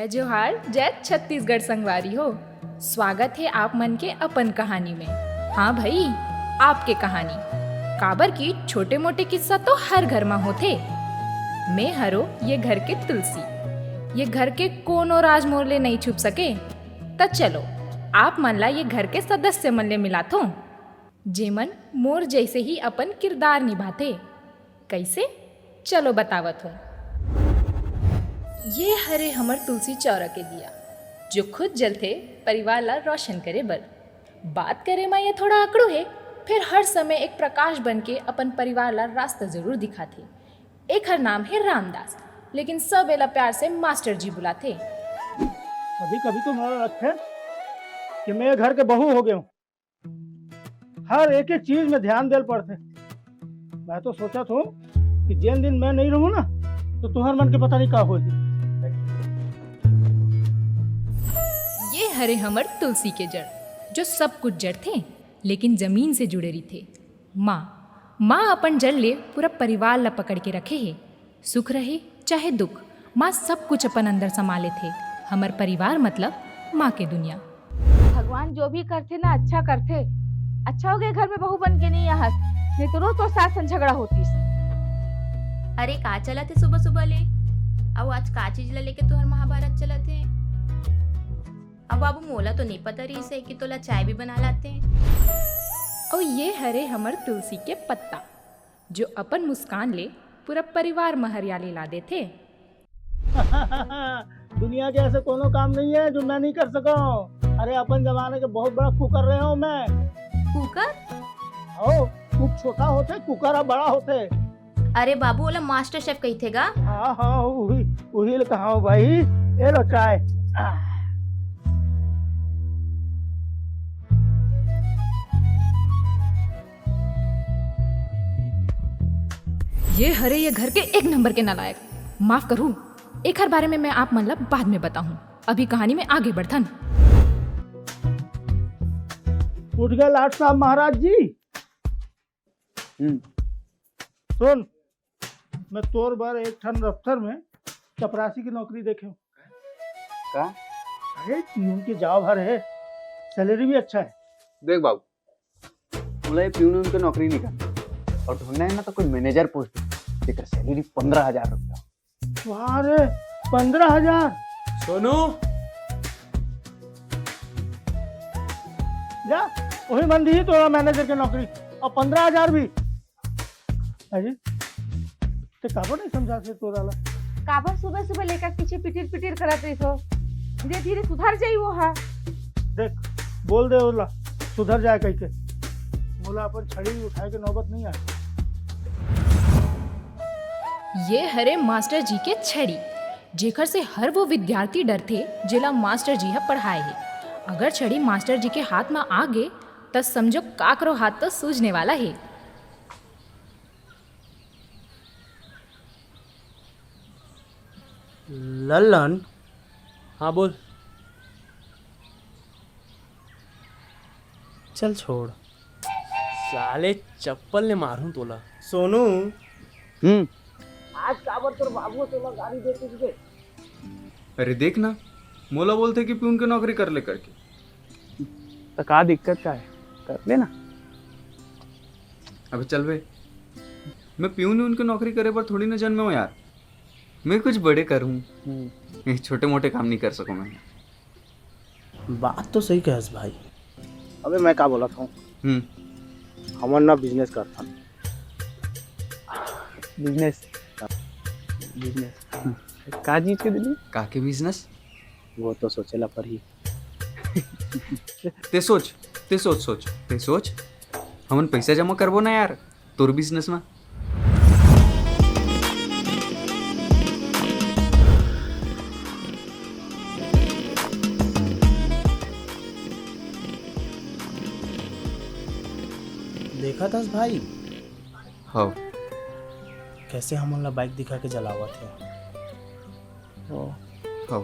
जय जोहार, जय छत्तीसगढ़ संगवारी हो। स्वागत है आप मन के अपन कहानी में। हाँ भाई, आपके कहानी काबर की छोटे मोटे किस्सा तो हर घर में होते। मैं हरो ये घर के तुलसी, ये घर के कोनो राज मोर ले नहीं छुप सके। त चलो आप मन ला ये घर के सदस्य मन ले मिलाथो, जेमन मोर जैसे ही अपन किरदार निभाते। कैसे, चलो बतावत हूँ। ये हरे हमर तुलसी चौरा के दिया, जो खुद जलते परिवार ला रोशन करे बर। बात करे मैं ये थोड़ा आकड़ू है, फिर हर समय एक प्रकाश बन के अपन परिवार ला रास्ता जरूर दिखाते। एक हर नाम है रामदास, लेकिन सब एला प्यार से मास्टर जी बुलाते। कभी कभी तो मन रखे कि मैं घर के बहू हो गया हूँ, हर एक एक चीज में ध्यान देल पड़ते। मैं तो सोचा था कि जिन दिन मैं नहीं रहूँ ना, तो तुम्हारे मन के पता नहीं का होगी। ये हरे हमर तुलसी के जड़, जो सब कुछ जड़ थे लेकिन जमीन से जुड़े रही थे। माँ अपन जड़ ले पूरा परिवार ला पकड़ के रखे है। सुख रहे चाहे दुख, माँ सब कुछ अपन अंदर संभाले थे। हमर परिवार मतलब माँ के दुनिया। भगवान जो भी करते ना अच्छा करते। अच्छा हो गया घर में बहू बन के नहीं यहाँ, नहीं तो रोज तो सास संग झगड़ा होती। अरे का चला थे सुबह सुबह ले? अब आज का चीज ला लेके तुहर महाभारत चला थे? अब बाबू मोला तो नहीं पता रही से कि तोला चाय भी बना लाते हैं। और ये हरे हमर तुलसी के पत्ता, जो अपन मुस्कान ले पूरा परिवार में हरियाली ला देते। दुनिया के ऐसे कोनो काम नहीं है जो मैं नहीं कर सका। अरे अपन जमाने के बहुत बड़ा कुकर रहे हो मैं। कुकर? ओ, कुक छोटा होते, कुकर अब बड़ा होते। अरे बाबू वाला मास्टर शेफ कही थेगा? हाँ वही कहा हो भाई। ये लो चाय। ये हरे ये घर के एक नंबर के नालायक। माफ करूँ, एक हर बारे में मैं आप मन ला बाद में बताऊं। अभी कहानी में आगे बढ़थन। उठ गए लाट साहब महाराज जी। सुन, मैं तोर बार एक ठन दफ्तर में चपरासी की नौकरी देखे हूँ। का? अरे प्यून की जॉब भर है, सैलरी भी अच्छा है। देख बाबू, मुझे प्यून की नौकरी नहीं करनी और ढूंढना है ना तो कोई मैनेजर पोस्ट देकर सैलरी 15,000 रुपया। वाह रे, 15,000। सोनू, जा वही मन दी तो मैनेजर की नौकरी और 15,000 भी। अजी ते काबो नहीं समझा से तोरा ला। काबर सुबह सुबह लेकर पीछे पिटिर पिटिर करत रही हो। धीरे धीरे सुधर जाई वो। हाँ देख, बोल दे ओला सुधर जाए कह के। मोला अपन छड़ी उठाए के नौबत नहीं आए। ये हरे मास्टर जी के छड़ी, जेकर से हर वो विद्यार्थी डरते जिला मास्टर जी है पढ़ाए है। अगर छड़ी मास्टर जी के हाथ में आ गए तो समझो काकरो हाथ तो सूझने वाला है। ललन। हाँ बोल। चल छोड़, साले चप्पल ने मारूं तोला। सोनू, आज काबर तोर बाबू तोला गाड़ी देते तुझे। अरे देख ना, मोला बोलते कि प्यून की नौकरी कर ले करके। तो का दिक्कत का है, कर लेना। अबे चल बे, मैं प्यून उनकी नौकरी करे पर थोड़ी ना जन्मे हूँ यार। मैं कुछ बड़े करूँ, छोटे मोटे काम नहीं कर सकूँ मैं। बात तो सही कहस भाई। अबे मैं का बोला था, हमन ना बिजनेस करता। बिजनेस का चीज के दिली? काके बिजनेस? वो तो सोचेला पर ही। ते सोच हमन पैसा जमा करबो ना यार तोर बिजनेस में। देखा था भाई? हाँ, कैसे हमन ला बाइक दिखा के जलावत है। हाँ।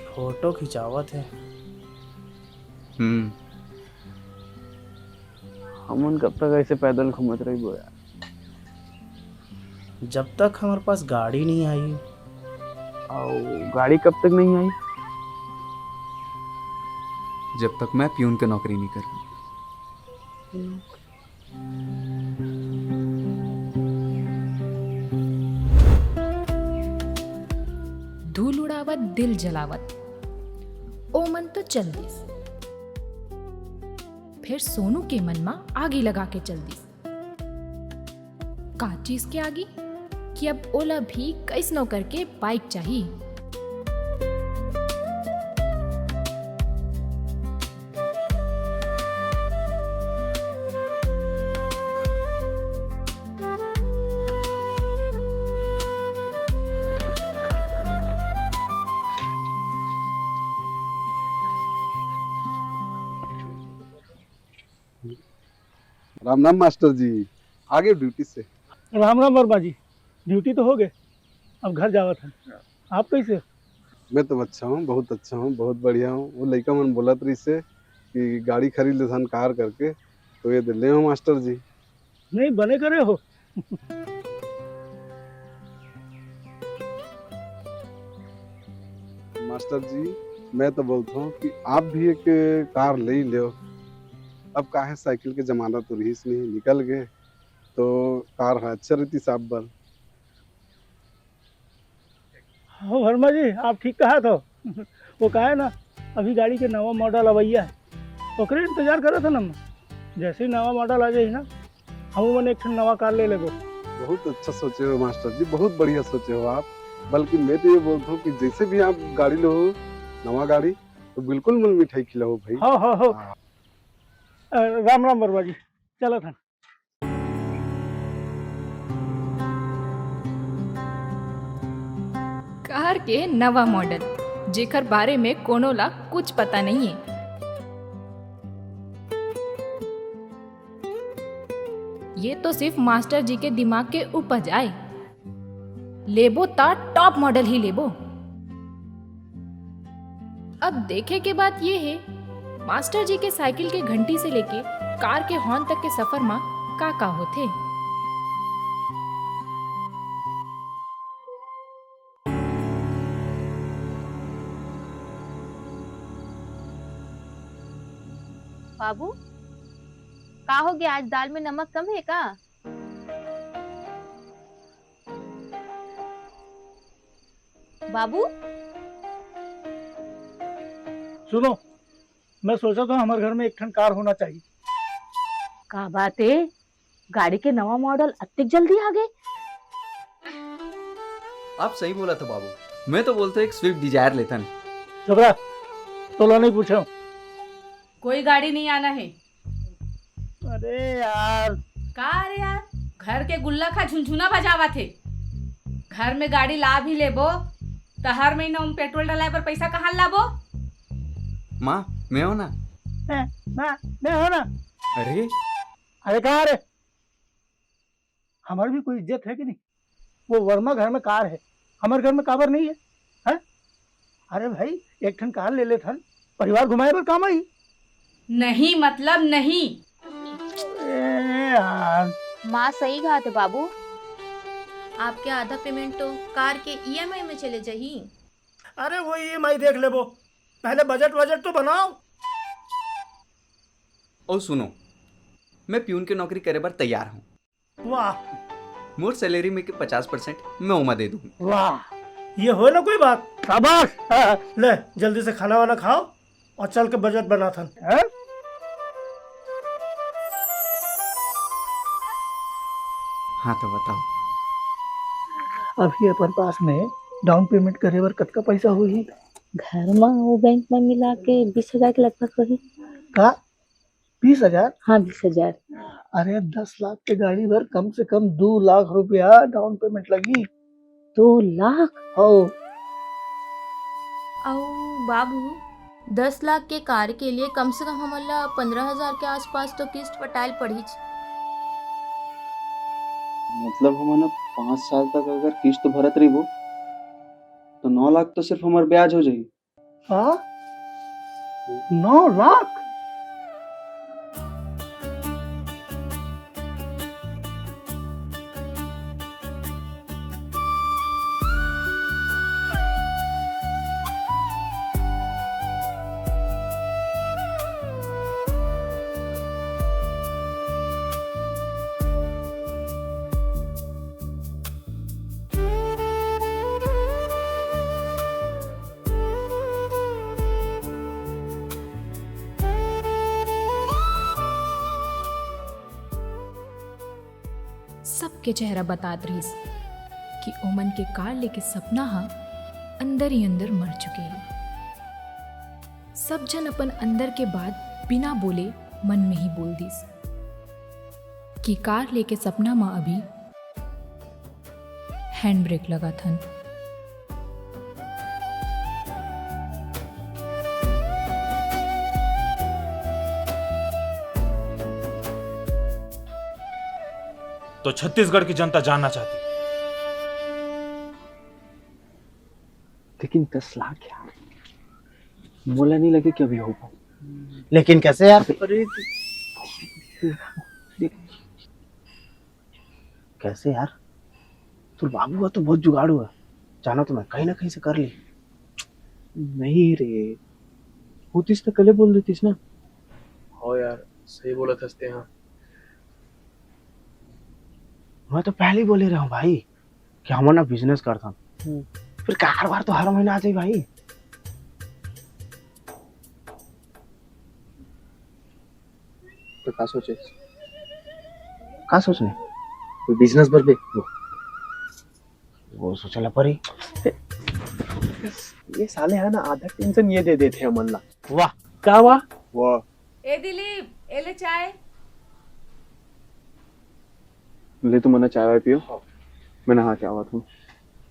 फोटो खिंचावत है। हमन कब तक ऐसे पैदल घूमत रही बो यार। जब तक हमारे पास गाड़ी नहीं आई और गाड़ी कब तक नहीं आई? जब तक मैं प्यून की नौकरी नहीं करूँ। धूल उड़ावत दिल जलावत ओ मन तो चल दिस। फिर सोनू के मन में आगी लगा के चल दिस। का चीज के आगी कि अब ओला भी कैसनो करके बाइक चाहिए। राम राम मास्टर जी, आगे ड्यूटी से। राम राम वर्मा जी, ड्यूटी तो हो गए, अब घर जावत है। आप कैसे हो? मैं तो अच्छा हूँ, बहुत अच्छा हूँ, बहुत बढ़िया हूँ। वो लड़का मन बोलत रही से कि गाड़ी खरीद लेथन कार करके, तो ये दिले हो मास्टर जी। नहीं बने करे हो। मास्टर जी, मैं तो बोलता हूँ कि आप भी एक कार ले ही लो। अब काहे साइकिल के जमाना तो रहीस नहीं, निकल गए तो कार है अच्छा रहती साहब बर। हाँ वर्मा जी, आप ठीक कहा था। वो कहा है ना, अभी गाड़ी के नवा मॉडल अवैया है, ओकरे इंतजार करा था ना। जैसे ही नवा मॉडल आ जाए ना, हम मैंने एक नवा कार ले लेगो। बहुत अच्छा सोचे हो मास्टर जी, बहुत बढ़िया सोचे हो आप। बल्कि मैं तो ये बोलता हूँ कि जैसे भी आप गाड़ी लो नवा गाड़ी, तो बिल्कुल मन मिठाई खिलाओ भाई। हाँ हाँ हाँ। राम राम वर्मा जी, चलो था। कार के नवा मॉडल जेकर बारे में कोनो ला कुछ पता नहीं है। ये तो सिर्फ मास्टर जी के दिमाग के उपज आए। लेबो ता टॉप मॉडल ही लेबो। अब देखे के बात ये है, मास्टर जी के साइकिल के घंटी से लेके कार के हॉर्न तक के सफर में का होथे। बाबू, का हो गया? आज दाल में नमक कम है का? बाबू, सुनो, मैं सोचा था हमारे घर में एक ठन कार होना चाहिए। का बात है? गाड़ी के नवा मॉडल अत्ते जल्दी आ गए। आप सही बोला था बाबू, मैं तो बोलता एक स्विफ्ट डिजायर लेता। चुपरा, तोला नहीं पूछा। कोई गाड़ी नहीं आना है। अरे यार, का अरे यार, घर के गुल्ला खा झुनझुना बजावा थे। घर में गाड़ी ला भी लेबो तो हर महीना हम पेट्रोल डलाए पर पैसा कहाँ लाबो? माँ मैं हो ना। मैं हो ना। अरे अरे कहाँ रे? हमारी भी कोई इज्जत है कि नहीं? वो वर्मा घर में कार है, हमारे घर में काबर नहीं है, है? अरे भाई, एक ठन कार ले ले थन, परिवार घुमाए पर काम आई। नहीं मतलब नहीं। यार, माँ सही कहा थे बाबू। आपके आधा पेमेंट तो कार के ईएमआई में चले जाही। अरे वो EMI देख ले, वो पहले बजट तो बनाओ। और सुनो, मैं प्यून की नौकरी करे बर तैयार हूँ। वाह मोर सैलरी में के 50% मैं उमा दे दूँ। वाह, ये हो ना कोई बात। शाबाश। ले जल्दी से खाना वाना खाओ और चल के बजट बना था। हाँ तो बताओ। अभी अपन पास में डाउन पेमेंट करे बर कतका पैसा हुई? घर में वो बैंक में मिला के 20,000 के लगभग वही। का 20,000? हाँ 20,000। अरे 10 लाख के गाड़ी भर कम से कम 2 लाख रुपया डाउन पेमेंट लगी। 2 लाख? हो। और बाबू 10 लाख के कार के लिए कम से कम हमारा 15,000 के आसपास तो किस्त पटाल पड़ी। मतलब हमने 5 साल तक अगर किस्त भरत रही वो, तो 9 लाख तो सिर्फ हमारे ब्याज हो जाएगी। हाँ 9 लाख? सबके चेहरा बतात रहीस कि ओमन के कार लेके सपना हा अंदर ही अंदर मर चुके हैं। सब जन अपन अंदर के बात बिना बोले मन में ही बोल दीस कि कार लेके सपना माँ अभी हैंड ब्रेक लगा थन। तो छत्तीसगढ़ की जनता जानना चाहती है। लेकिन 10 लाख यार, मोला नहीं लगे कि अभी हो पाए। लेकिन कैसे यार? अरे कैसे यार? तू बाबू का तो बहुत जुगाड़ हुआ, जाना तो मैं कहीं ना कहीं से कर ली। नहीं रे, होतीस तो कल बोल देतीस ना। हो यार, सही बोला था। हाँ, मैं तो पहले ही बोले रहा हूँ भाई कि हम ना बिजनेस करता हूँ, फिर कारोबार तो हर महीना आ जाए भाई। तो का सोचे? का सोचने? कोई बिजनेस बर बे वो सोचला परी। ये साले है ना, आधा टेंशन ये दे देते हैं मन ला। वाह का वाह? वाह, ए दिलीप, ए ले चाय। ले तू मना चाय वाय पियो, मैं नहा के आवा हूँ।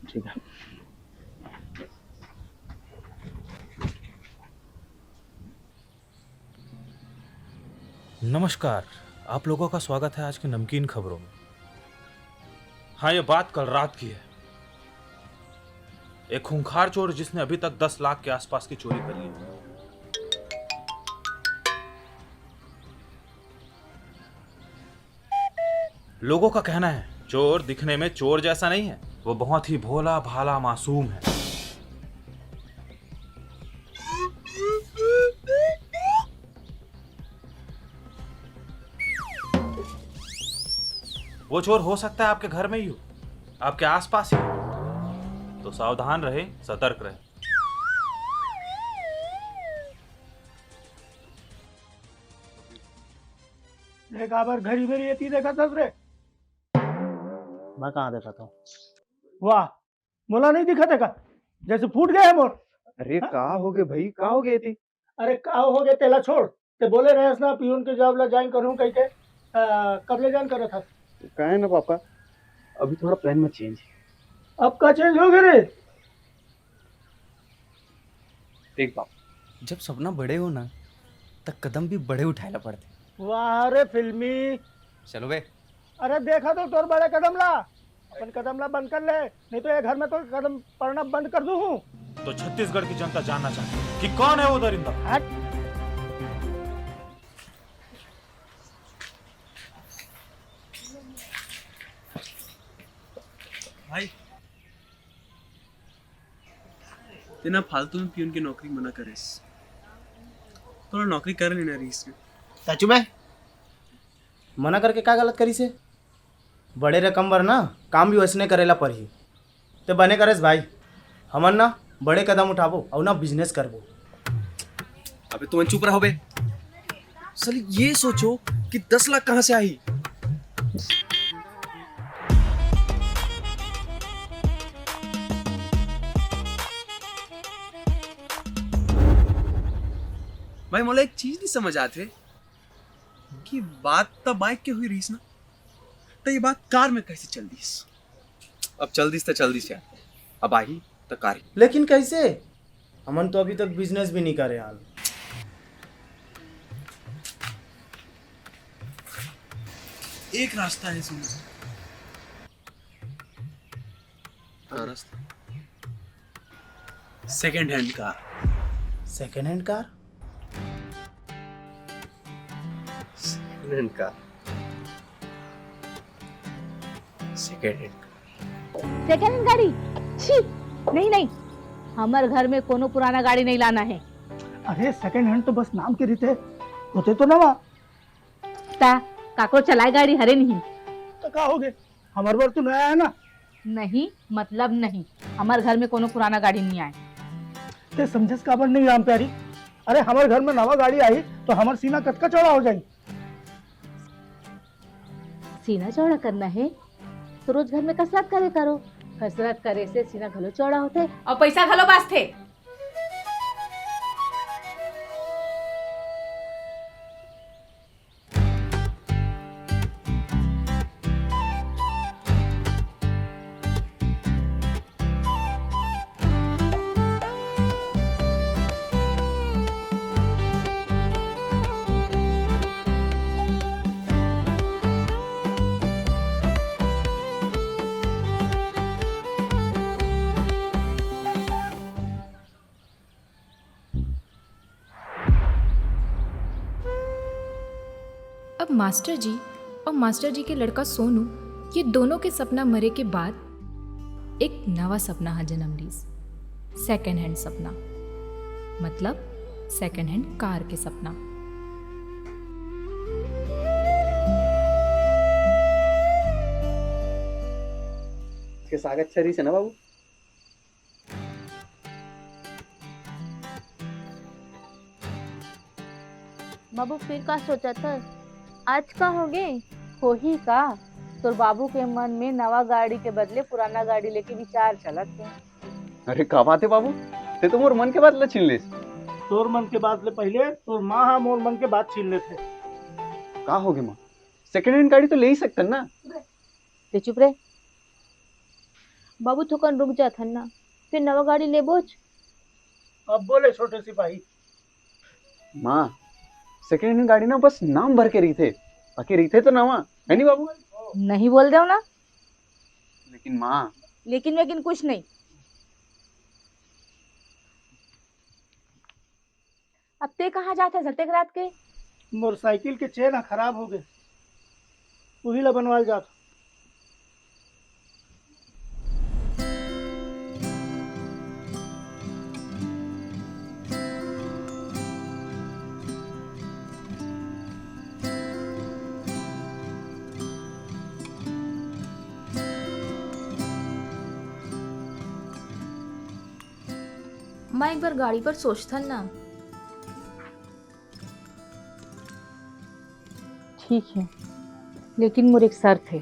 ठीक है। नमस्कार, आप लोगों का स्वागत है आज की नमकीन खबरों में। हाँ, ये बात कल रात की है। एक खूंखार चोर जिसने अभी तक 10 लाख के आसपास की चोरी कर ली। लोगों का कहना है चोर दिखने में चोर जैसा नहीं है, वो बहुत ही भोला भाला मासूम है। वो चोर हो सकता है आपके घर में ही हो, आपके आसपास ही हो। तो सावधान रहे, सतर्क रहे। देखा बार घड़ी मेरी ये देखा था रे। मैं कहाँ देखा था? वाह, मोला नहीं दिखा देखा जैसे फूट गए मोर। अरे का हो गए भाई, का हो गए थी? अरे का हो गए तेला छोड़, ते बोले रहे ना पियून के जॉब ला ज्वाइन करूं कह के कब ले ज्वाइन करा था? का है ना पापा, अभी थोड़ा प्लान में चेंज। अब का चेंज हो गए रे? देख बाप, जब सपना बड़े हो ना तब कदम भी बड़े उठाना पड़ते। वाह रे फिल्मी। चलो बे। अरे देखा तो तोर बड़े कदम ला, अपन कदम ला बंद कर ले, नहीं तो ये घर में तो कदम पड़ना बंद कर दूं हूँ। तो छत्तीसगढ़ की जनता जानना चाहती है कि कौन है वो दरिंदा। भाई तेना फालतू में पियून की नौकरी मना करेस, थोड़ा नौकरी कर लेना रहीस में। सचू में मना करके का गलत करी से? बड़े रकम बर ना काम भी वैसने करेला पड़ही, तो बने करेस भाई। हमन ना बड़े कदम उठाबो और ना बिजनेस करबो। अबे तुम चुप रहो बे। साली ये सोचो कि 10 लाख कहाँ से आई। भाई मोला एक चीज नहीं समझ आते कि बात तो बाइक के हुई रहीस ना, तो ये बात कार में कैसे चल दीस? अब चल दिस यार, अब आई तो कारी। लेकिन कैसे? हमन तो अभी तक बिजनेस भी नहीं करे हाल। एक रास्ता है, सुनो। रास्ता second hand car. Second hand car? Second hand car. Second hand गाड़ी? छी, नहीं नहीं, हमारे घर में कोनो पुराना गाड़ी नहीं लाना है। अरे सेकंड हैंड तो बस नाम के रीते होते तो नवा। ता काको चलाए गाड़ी हरे नहीं तो का हो गए, हमारे बार तो नया है ना। नहीं मतलब नहीं, हमारे घर में कोनो पुराना गाड़ी नहीं आए। ते समझस काबर नहीं राम प्यारी। अरे हमारे घर में नवा गाड़ी आई तो हमार सीना कतका चौड़ा हो जाई। सीना चौड़ा करना है तो रोज घर में कसरत करे करो। कसरत करे से सीना घलो चौड़ा होते और पैसा घलो बाँचते। अब मास्टर जी और मास्टर जी के लड़का सोनू, ये दोनों के सपना मरे के बाद एक नवा सपना हा जन्म लीस। सेकेंड हैंड सपना, मतलब सेकेंड हैंड कार के सपना। के स्वागत छरी से ना बाबू। बाबू फिर का सोचा था? आज का हो गए हो ही का? तोर बाबू के मन में नवा गाड़ी के बदले पुराना गाड़ी लेके विचार चलत है। अरे का बात है बाबू, ते तो मोर मन के बात ला छीन लेस। तोर मन के बात ले पहले तोर माँ हा मोर मन के बात छीन लेते। का हो गए माँ, सेकंड हैंड गाड़ी तो ले ही सकते ना। ते चुप रहे बाबू, थोकन रुक जात हन ना, फिर नवा गाड़ी ले बोझ। अब बोले छोटे सिपाही। माँ सेकंड हैंड गाड़ी ना बस नाम भर के रही थे, बाकी रही थे तो नवा है नहीं बाबू। नहीं बोल दो ना। लेकिन माँ, लेकिन कुछ नहीं। अब ते कहाँ जाते सटेक रात के? मोटरसाइकिल के चेन खराब हो गए, वही ला बनवाल जात। मैं एक बार गाड़ी पर सोचता ना। ठीक है, लेकिन मोर एक शर्त है।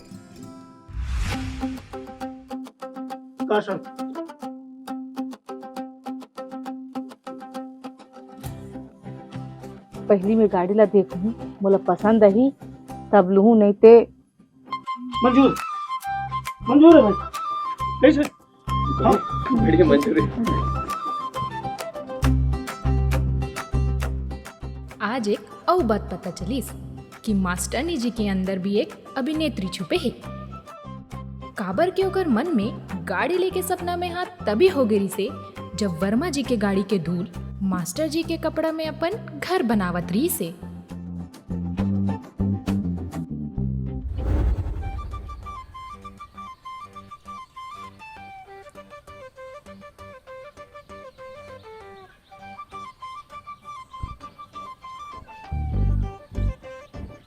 का शर्त? पहली मैं गाड़ी ला देखूं, मोला पसंद आई तब लूं, नहीं ते मंजूर मंजूर है भाई। कैसे? हाँ बढ़िया मंजूर है। आज एक और बात पता चलीस कि मास्टरनी जी के अंदर भी एक अभिनेत्री छुपे है। काबर के ओकर मन में गाड़ी लेके सपना में हाथ तभी हो गई से जब वर्मा जी के गाड़ी के धूल मास्टर जी के कपड़ा में अपन घर बनावत रही से।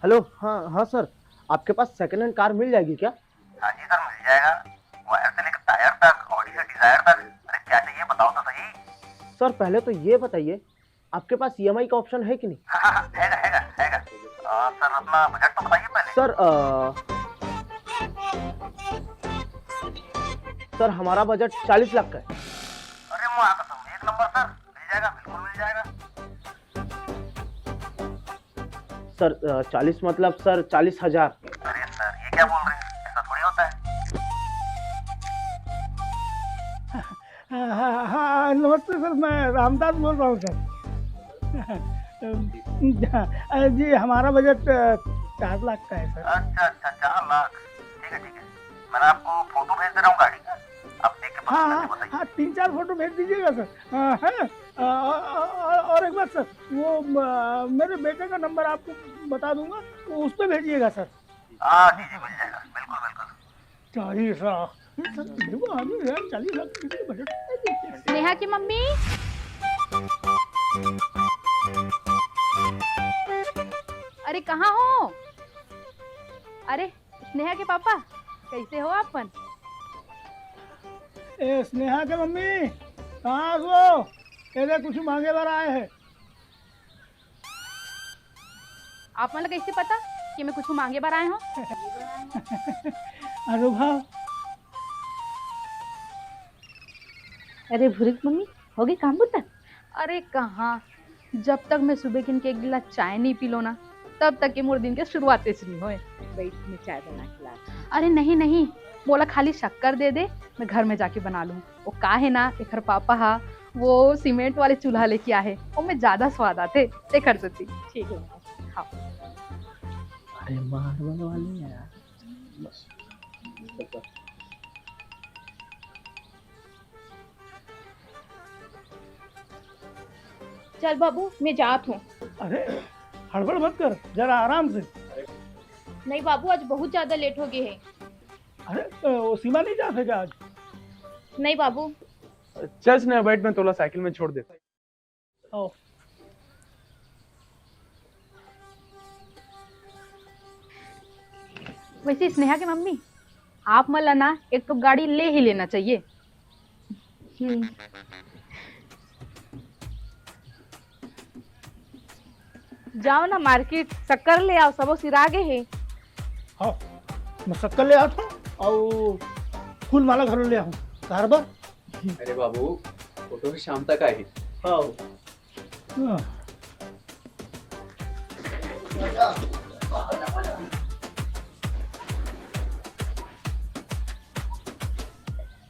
हेलो, हाँ हाँ सर, आपके पास सेकंड हैंड कार मिल जाएगी क्या? हाँ जी सर, मिल जाएगा। वायर से लेकर टायर तक, ऑडी से डिजायर तक। अरे क्या चाहिए बताओ तो सही। सर पहले तो ये बताइए, आपके पास ईएमआई का ऑप्शन है कि नहीं? हाँ, हैगा। सर अपना बजट तो बताइए पहले। सर हमारा बजट 40 लाख का है। अरे मुँह कसम, एक नंबर सर, मिल जाएगा, बिल्कुल मिल जाएगा। सर 40 मतलब सर 40,000। अरे सर ये क्या बोल रहे हैं, ऐसा थोड़ी होता है। हाँ नमस्ते सर, मैं रामदास बोल रहा हूँ सर। जी हमारा बजट 4 लाख का है सर। अच्छा 4 लाख, ठीक है। मैंने आपको फोटो भेज दे रहा हूँ गाड़ी का, आप देख के हाँ 3-4 फोटो भेज दीजिएगा सर। और एक बात सर, वो मेरे बेटे का नंबर आपको बता दूंगा, तो उस पर भेजिएगा सर। हाँ जी मिल जाएगा, बिल्कुल। 40 लाख 40 लाख बजट। स्नेहा की मम्मी, अरे कहाँ हो? अरे स्नेहा के पापा, कैसे हो आपन? ए स्नेहा के मम्मी, कहाँ हो? ऐसे कुछ मांगे बार आए हैं। आप मतलब कैसे पता? कि मैं कुछ मांगे बार आए हो। अनुभव। अरे भूरिक मम्मी, हो गई काम बुता? अरे कहाँ, जब तक मैं सुबह किन के एक गिलास चाय नहीं पी लो ना, तब तक के मोर दिन के शुरुआत से नहीं होए। बैठ में चाय बना खिला। अरे नहीं नहीं, बोला खाली शक्कर दे दे, मैं घर में जाके बना लूँ। वो का है ना, एक पापा हा वो सीमेंट वाले चूल्हा लेके आए, वो में ज्यादा स्वाद आते ते कर सकती। ठीक है हाँ। अरे मार्बल वाले यार। चल बाबू मैं जात हूँ। अरे हड़बड़ मत कर, जरा आराम से। नहीं बाबू, आज बहुत ज्यादा लेट हो गए हैं। अरे वो सीमा नहीं जा सके आज? नहीं बाबू। चल स्नेहा बैठ, मैं तोला साइकिल में छोड़ देता। आओ। वैसे स्नेहा की मम्मी, आप मला ना एक तो गाड़ी ले ही लेना चाहिए। जाओ ना मार्केट, शक्कर ले आओ, सबो सिरा गए है। हाँ मैं शक्कर ले आता हूँ और फूल माला घर ले आऊँ। बराबर। अरे बाबू, फोटो भी शाम तक आहे. हाँ।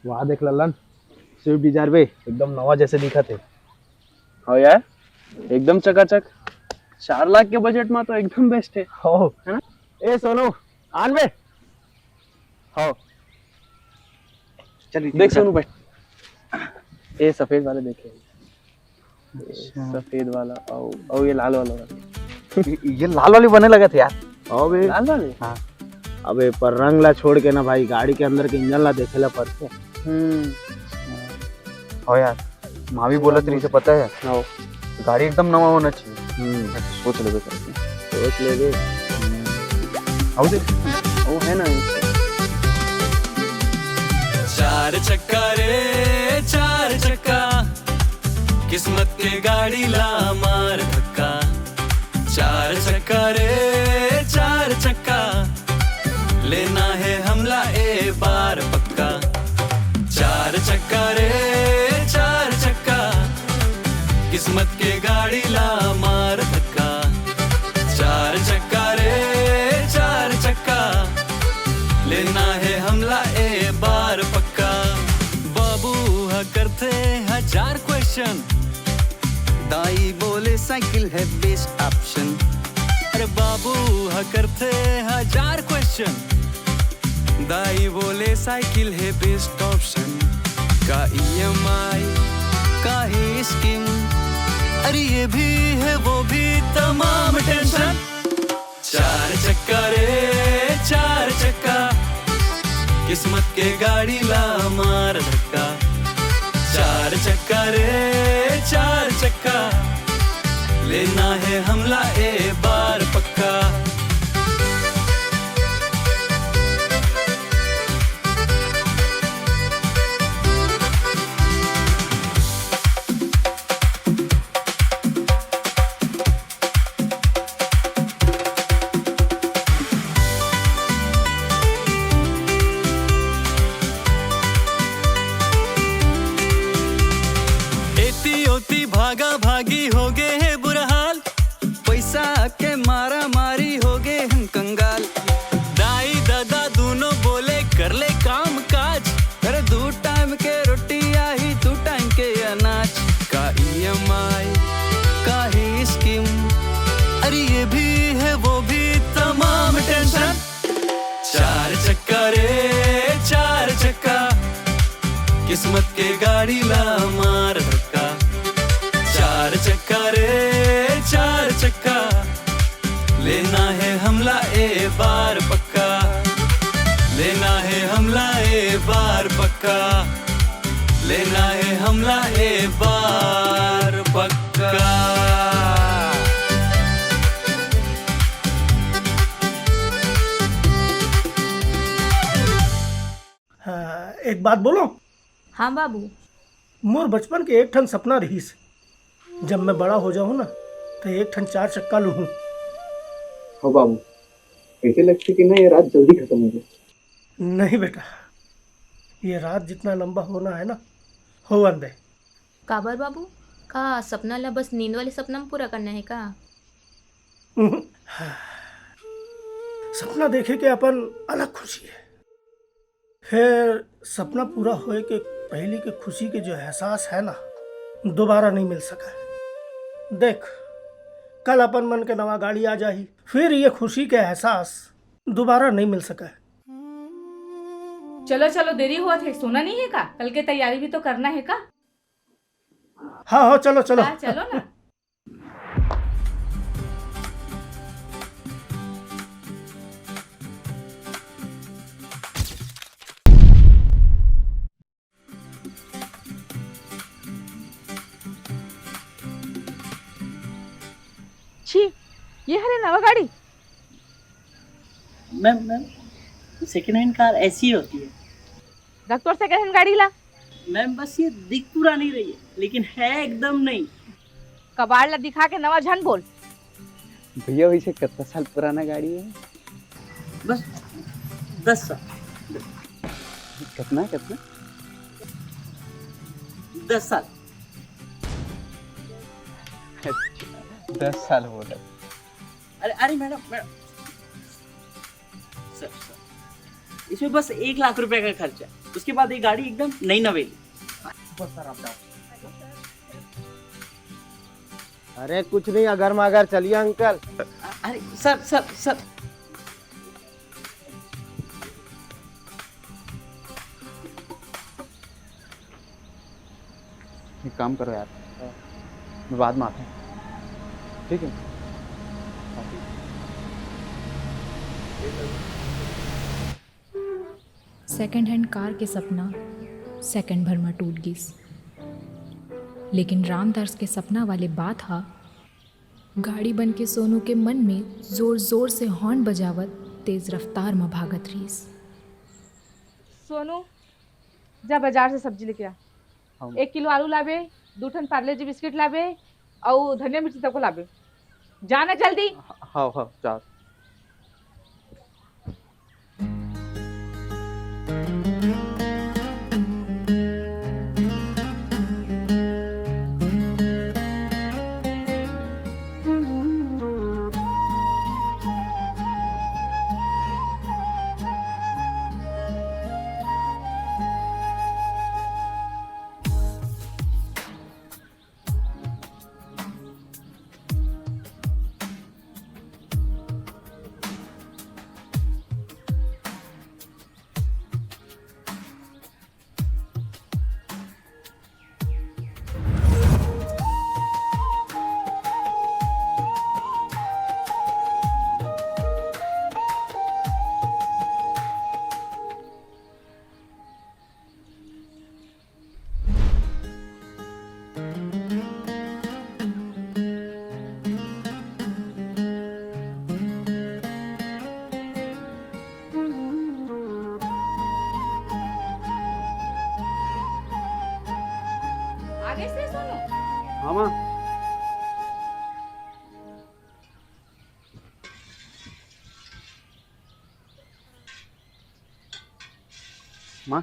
वहाँ देख ललन, स्विफ्ट डिजायर पे एकदम नवा जैसे दिखा थे। हाँ यार, एकदम चकाचक। 4 लाख के बजट में तो एकदम बेस्ट है। हो है ना? ए सोनू, आन बे। हाँ चल देख सोनू बैठ। ये सफेद वाले देखे, सफेद वाला और ये लाल वाला। ये लाल वाली बने लगे थे यार। ओ बे लाल वाले? हाँ। अबे पर रंग ला छोड़ के ना भाई, गाड़ी के अंदर के इंजन ला देखे ला पड़ते। हो यार, माँ भी बोला तेरी से पता है। हाँ। गाड़ी एकदम नवा होना चाहिए। सोच ले करके। सोच ले बे। आओ देख, वो है ना। 4 चक्का रे 4 चक्का, किस्मत के गाड़ी ला मार धक्का। 4 चक्का रे 4 चक्का, लेना है हमला ए बार पक्का। 4 चक्का रे 4 चक्का, किस्मत के गाड़ी ला मार धक्का। 4 चक्का रे 4 चक्का, लेना है हमला ए बार पक्का। बाबू हा करते 1000 क्वेश्चन, दाई बोले साइकिल है बेस्ट ऑप्शन। अरे बाबू हा करते 1000 क्वेश्चन, दाई बोले साइकिल है बेस्ट ऑप्शन। का EMI का ही स्कीम, अरे ये भी है वो भी तमाम टेंशन। 4 चक्का रे 4 चक्का, किस्मत के गाड़ी ला मार धक्का। 4 चक्का रे 4 चक्का, लेना है हमला ए बार पक्का। भागा भागी हो गए है बुरा हाल, पैसा के मारा मारी हो गए हम कंगाल। दाई दादा दोनों बोले कर ले काम काज, अरे 2 टाइम के रोटी आई 2 टाइम के अनाज। का EMI का ही स्कीम, अरे ये भी है वो भी तमाम टेंशन। 4 चक्का रे 4 चक्का, किस्मत के गाड़ी ला मार धक्का। 4 चक्का रे 4 चक्का, लेना है हमला ए बार पक्का। लेना है हमला ए बार पक्का, लेना है हमला ए बार पक्का। एक बात बोलो। हाँ बाबू। मोर बचपन के एक ठन सपना रहीस, जब मैं बड़ा हो जाऊँ ना तो एक ठन 4 चक्का लूँ। हो बाबू, ऐसे लगती कि ना ये रात जल्दी खत्म हो जाए। नहीं बेटा, ये रात जितना लंबा होना है ना, होवन दे। काबर बाबू का सपना ला बस नींद वाले सपना में पूरा करना है का? सपना देखे के अपन अलग खुशी है, फिर सपना पूरा होए के पहले के खुशी के जो एहसास है ना, दोबारा नहीं मिल सका है। देख, कल अपन मन के नवा गाड़ी आ जाही, फिर ये खुशी के एहसास दोबारा नहीं मिल सका है। चलो चलो, देरी हुआ थे, सोना नहीं है का? कल के तैयारी भी तो करना है का? हाँ हाँ, चलो चलो। हाँ, चलो ना। छी, ये हरे नवा गाड़ी। मैम सेकेंड हैंड कार ऐसी ही होती है। डॉक्टर सेकंड हैंड गाड़ी ला। मैम बस ये दिख पूरा नहीं रही है, लेकिन है एकदम नहीं। कबाड़ ला दिखा के नवा झन बोल। भैया वैसे कितना साल पुराना गाड़ी है? बस 10 साल। कितना कितना? 10 साल। 10 साल हो गए। अरे मैडम सर इसमें बस 1 लाख रुपए का खर्चा, उसके बाद ये गाड़ी एकदम नई नवेली। बस सर आप जाओ। अरे कुछ नहीं, अगर मगर चलिए अंकल। अरे सर एक काम करो यार, मैं बाद में आता हूँ, ठीक है? सेकंड हैंड कार के सपना सेकंड भर में टूट गई, लेकिन रामदास के सपना वाले बात हा गाड़ी बन के सोनू के मन में जोर जोर से हॉर्न बजावत तेज रफ्तार में भागत रहीस। सोनू, जा बाजार से सब्जी लेके आ। हाँ। 1 किलो आलू लाबे, 2 ठन पार्ले जी बिस्किट लाबे और धनिया मिर्ची तक को लाबे। जाना जल्दी। हाँ हाँ जाओ। आगे से सोनू। हाँ माँ। माँ,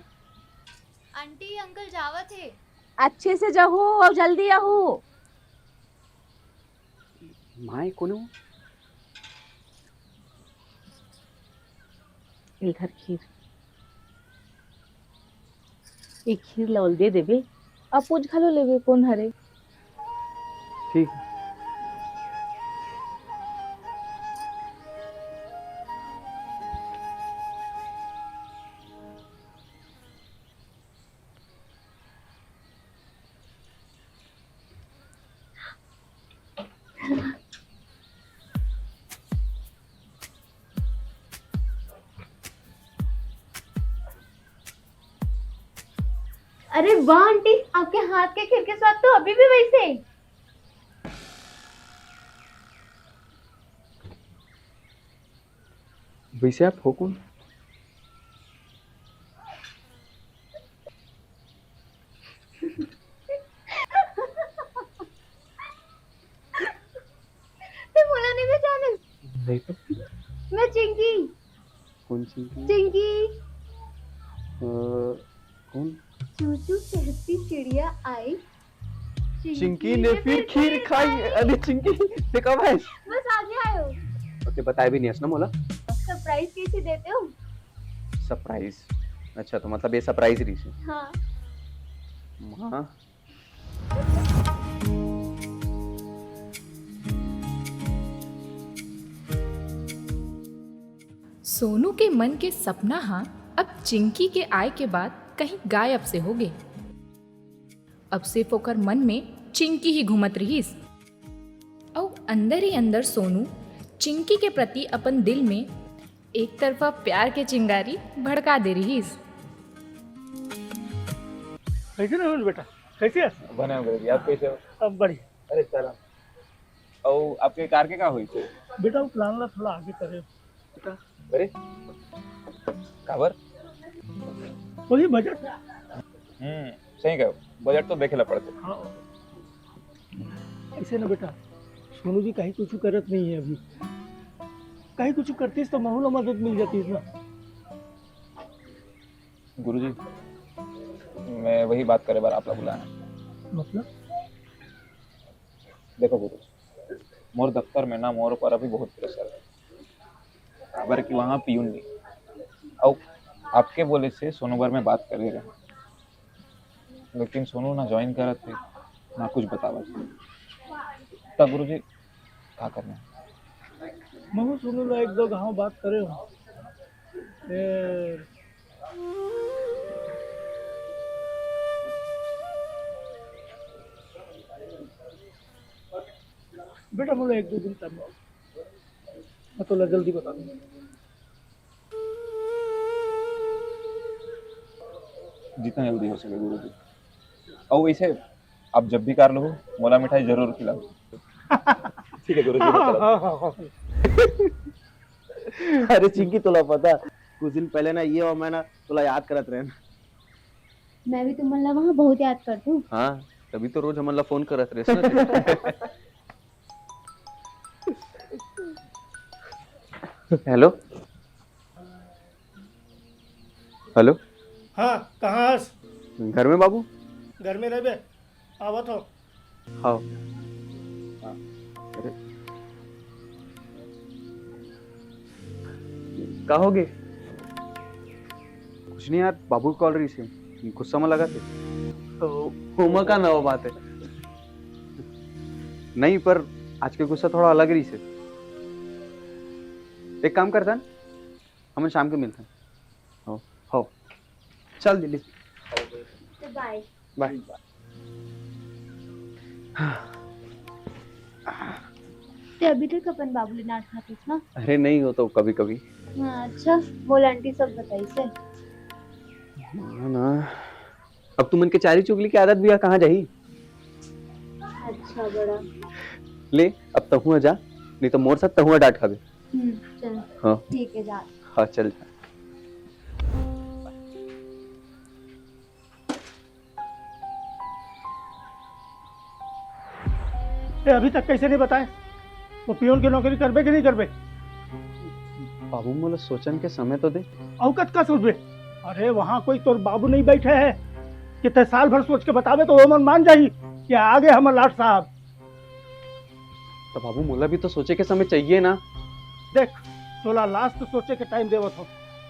आंटी अंकल जावत है। अच्छे से जाओ और जल्दी आओ। माँ कौन हो? इधर खीर, एक खीर लाओ दे देबे, अब पूछ खालो लेबे कौन हरे। ठीक है। अरे वाह आंटी, आपके हाथ के खीर के स्वाद तो अभी भी वैसे ही। वैसे आप हो कौन? बोला नहीं मैं जाने। नहीं तो मैं चिंकी। चिंकी कौन? चूचू कहती चिड़िया आई। चिंकी ने फिर खीर खाई। अरे चिंकी ते कब है? बस आगे आयो। ओके बताया भी नहीं है ना मोला। सरप्राइज कैसे देते हो? सरप्राइज? अच्छा तो मतलब ये सरप्राइज रही थी। हाँ। हाँ। सोनू के मन के सपना हाँ अब चिंकी के आय के बाद कहीं गायब से हो गए। अब सिर्फ ओकर मन में चिंकी ही घूमत रहीस और अंदर ही अंदर सोनू चिंकी के प्रति अपन दिल में एक तरफा प्यार के चिंगारी भड़का दे रहीस। कैसे ना बेटा, कैसे है? बने गुरुजी, आप कैसे हो? अब बढ़िया। अरे चला और आपके कार के का हुई थे? बेटा वो प्लान ला थोड़ा आगे करे बेटा। अरे काबर? वही बजट। सही कहो, बजट तो देखेला पड़ते। हाँ ऐसे ना बेटा, सोनू जी कहीं कुछ करत नहीं है अभी। कहीं कुछ करतीस तो महू मदद मिल जाती ना। गुरुजी मैं वही बात करे बार आप लोग बुलाना। मतलब? देखो गुरुजी, मोर दफ्तर में ना मोर पर अभी बहुत प्रेशर है। खबर कि वहाँ पियून नहीं और आपके बोले से सोनू बार में बात कर रहे, लेकिन सोनू ना ज्वाइन करा थे ना कुछ बतावा। तब गुरुजी क्या करना है? महू सोनू ला एक दो गाँव बात करे हो। बेटा मुझे एक दो दिन टाइम दो, मैं तो जल्दी बता दूंगा। जितना जल्दी हो सके गुरुजी। और वैसे आप जब भी कार लो मोला मिठाई जरूर खिलाओ। ठीक है गुरुजी। अरे चिंकी तुला पता कुछ दिन पहले ना ये और मैं ना तुला याद करत रहे। मैं भी तुम्हारा वहाँ बहुत याद करती हूँ। हाँ तभी तो रोज हमला फोन करत रहे। Hello hello. हाँ कहाँ हस? घर में बाबू। घर में रहे आवत हो। हाँ। अरे कहोगे? कुछ नहीं यार, बाबू कॉल रही से गुस्सा में लगा थे तो होमा का नवा बात है। नहीं पर आज के गुस्सा थोड़ा अलग रही से। एक काम करता है, हम शाम को मिलते हैं। हो चल दिल्ली। Bye bye. ते अभी तक अपन बाबू ले डांट खातीस ना? अरे नहीं हो तो कभी कभी। हाँ अच्छा, बोल आंटी सब बताई से। ना अब तुम इनके चारी चुगली की आदत भी है, कहाँ जाही? अच्छा बड़ा ले अब तहुआ जा, नहीं तो मोर साथ तहुआ डांट खाबे। चल हाँ ठीक है जा। हाँ चल जा। अभी तक कैसे नहीं बताए? वो पियोन की नौकरी करबे कि नहीं करबे? बाबू मोला सोचन के समय तो दे। औकत का सोचबे? अरे वहाँ कोई तोर बाबू नहीं बैठे है कि ते साल भर सोच के बतावे तो वो मन मान जाही कि आगे हम लाट साहब। तो बाबू मोला भी तो सोचे के समय चाहिए ना। देख तोला लास्ट सोचे के टाइम देवत हो,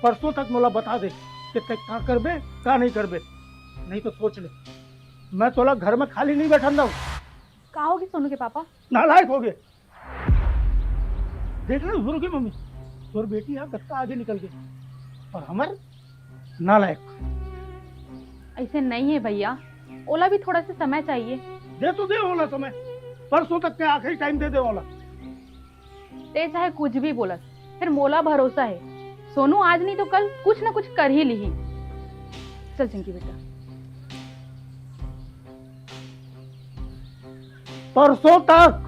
परसों तक मोला बता दे कि ते का करबे का नहीं करबे, नहीं तो सोच ले। मैं तोला घर में खाली नहीं बैठा हूँ। कहा होगी सोनू के पापा? नालायक हो गए। देख रहे गुरु की मम्मी, तोर बेटी यहाँ कत्ता आगे निकल गई और हमार नालायक। ऐसे नहीं है भैया, ओला भी थोड़ा सा समय चाहिए। दे तो दे ओला समय, परसों तक के आखिरी टाइम दे दे ओला। ते चाहे कुछ भी बोलत, फिर मोला भरोसा है सोनू आज नहीं तो कल कुछ ना कुछ कर ही ली। चल चिंकी बेटा। परसों तक।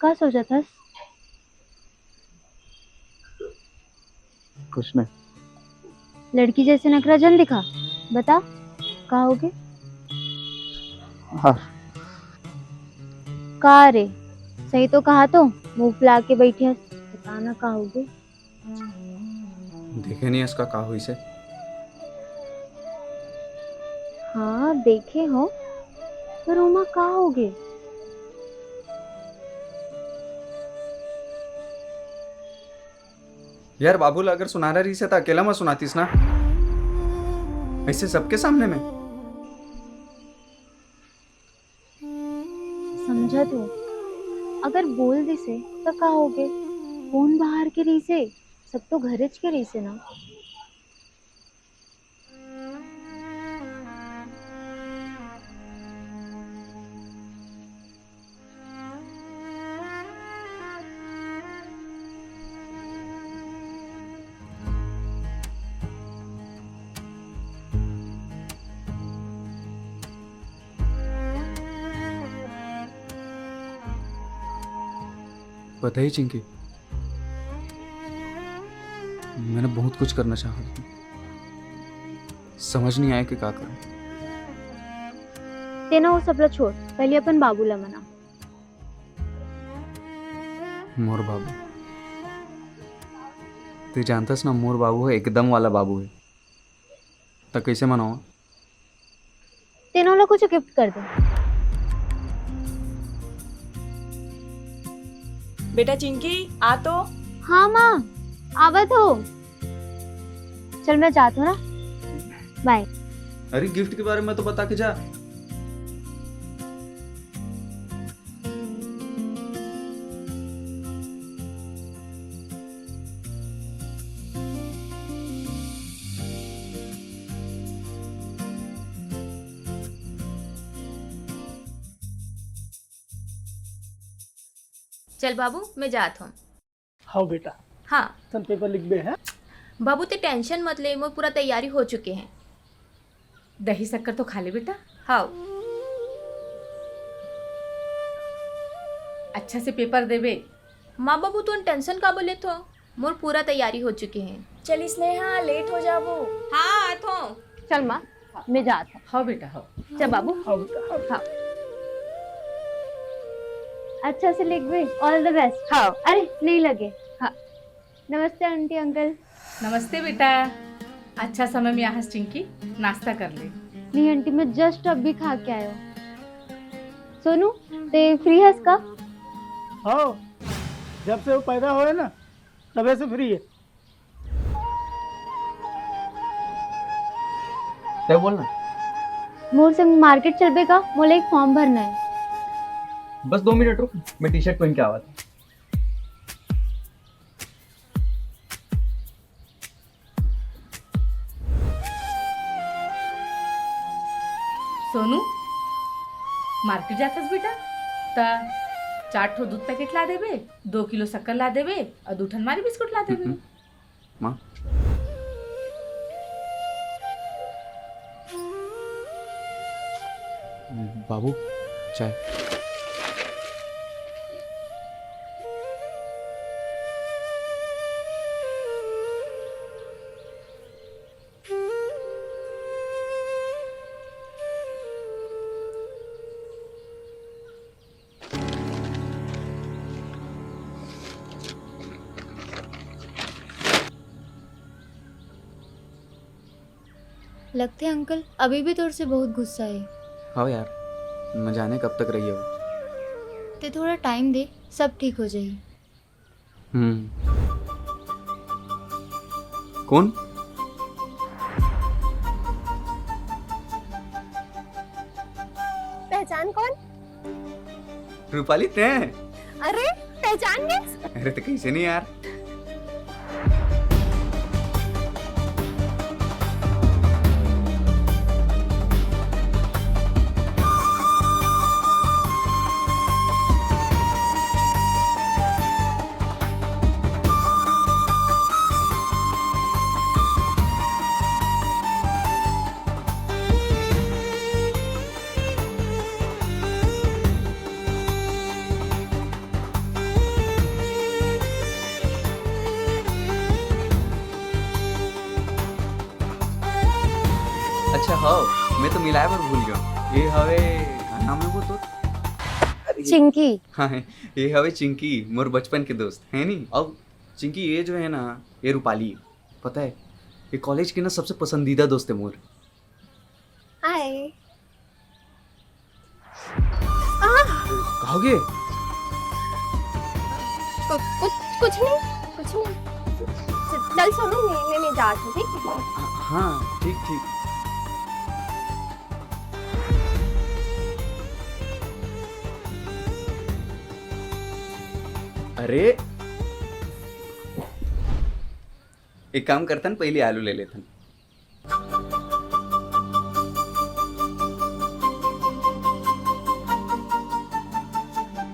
का सोचा था? कुछ नहीं। लड़की जैसे नखरा जन दिखा, बता कहोगे? हाँ। का रे, सही तो कहा तो मुंह फुला के बैठे हस, बताना कहोगे? देखे नहीं इसका का हुई से। हाँ देखे हो, पर उमा कहोगे? यार बाबूल अगर सुना रही से तो अकेला मत सुनातीस ना, ऐसे सबके सामने में। समझा तो, अगर बोल दिसे तो कहोगे? कौन बाहर के रही से, सब तो घरज के रही से ना। पता ही चिंकी, मैंने बहुत कुछ करना चाहा था, समझ नहीं आया कि क्या करूं। तेना वो सबला छोड़, पहले अपन बाबूला मना। मोर बाबू, तू जानतास ना मोर बाबू है एकदम वाला बाबू है, तो कैसे मनाओ? तेना वाला कुछ गिफ्ट कर दे। बेटा चिंकी आ तो। हाँ माँ, आवत हो। चल मैं जाती हूँ ना, बाय। अरे गिफ्ट के बारे में तो बता के जा। चल बाबू मैं जात हूँ। हाँ बेटा, हाँ चल पेपर लिख बे हैं। बाबू ते टेंशन मत ले, मोर पूरा तैयारी हो चुके हैं। दही शक्कर तो खा ले बेटा। हाँ अच्छा से पेपर देवे। माँ बाबू तुम टेंशन का बोले तो, मोर पूरा तैयारी हो चुके हैं। चल स्नेहा लेट हो जाबो। हाँ आत हूँ। चल माँ मैं जात हूँ। हाँ बेटा हाँ। चल बाबू। हाँ बेटा हाँ। अच्छा से लिख बे, ऑल द बेस्ट। हाँ। अरे नहीं लगे। हाँ। नमस्ते आंटी अंकल। नमस्ते बेटा, अच्छा समय में यहाँ चिंकी, नाश्ता कर ले। नहीं आंटी, मैं जस्ट अभी खा के आयो। सोनू ते फ्री है इसका? हाँ, जब से वो पैदा हुए ना तबे से फ्री है। क्या बोलना? मोर संग मार्केट चलबेगा, मोला एक फॉर्म भरना है। बस 2 मिनट रुक, मैं टी शर्ट पहन के आवा था। सोनू मार्केट जातस बेटा, ता 4 ठो दूध पैकेट ला देवे, 2 किलो शक्कर ला देवे और 2 ठन मारी बिस्कुट ला देवे। माँ बाबू चाय। लगते हैं अंकल अभी भी तोर से बहुत गुस्सा है। हाँ यार, न जाने कब तक रही है वो। ते थोड़ा टाइम दे, सब ठीक हो जाएगी। कौन? पहचान कौन? रूपाली ते? अरे पहचान गए? अरे तो कैसे नहीं यार। हो मैं तो मिलाए पर भूल गया। ये हवे का नाम है वो तो? चिंकी। हाँ ये हवे चिंकी, मोर बचपन के दोस्त है नी। अब चिंकी ये जो है ना ये रूपाली, पता है ये कॉलेज की ना सबसे पसंदीदा दोस्त है मोर। हाय। कहोगे? कुछ नहीं। चल सोनू मैं जाती हूँ, ठीक है? हाँ ठीक ठीक। अरे एक काम करता पहले आलू ले लेता।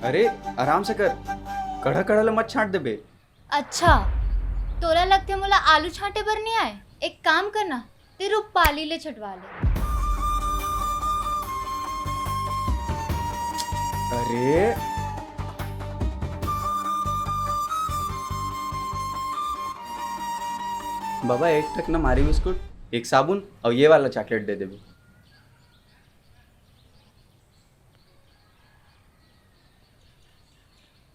अरे आराम से कर, कड़ा कड़ा मत छाट दे बे। अच्छा तोरा लगते मोला आलू छाटे पर नहीं आए। एक काम करना ते रूपाली ले छटवा ले। अरे बाबा एक टक ना मारी बिस्कुट, एक साबुन और ये वाला चॉकलेट दे दे।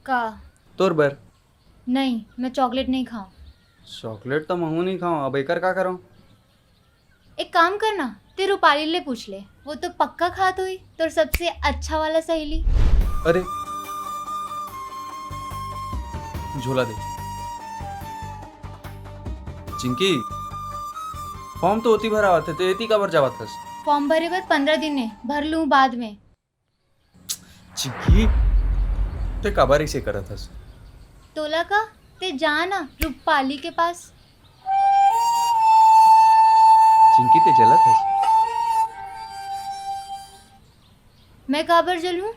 का तोर बर। नहीं मैं चॉकलेट नहीं खाऊं। चॉकलेट तो महू नहीं खाऊं, अब एकर का करूं? एक काम करना ते रूपाली ले पूछ ले, वो तो पक्का खात हुई तो सबसे अच्छा वाला सहेली। अरे झोला दे। चिंकी फॉर्म तो होती भरा हुआ थे, तो एती का भर जावत हस? फॉर्म भरे बाद 15 दिन में भर लूं बाद में। चिंकी ते काबारी से करत हस? तोला का ते जाना रूपाली के पास। चिंकी ते जलत है। मैं काबर जलूं?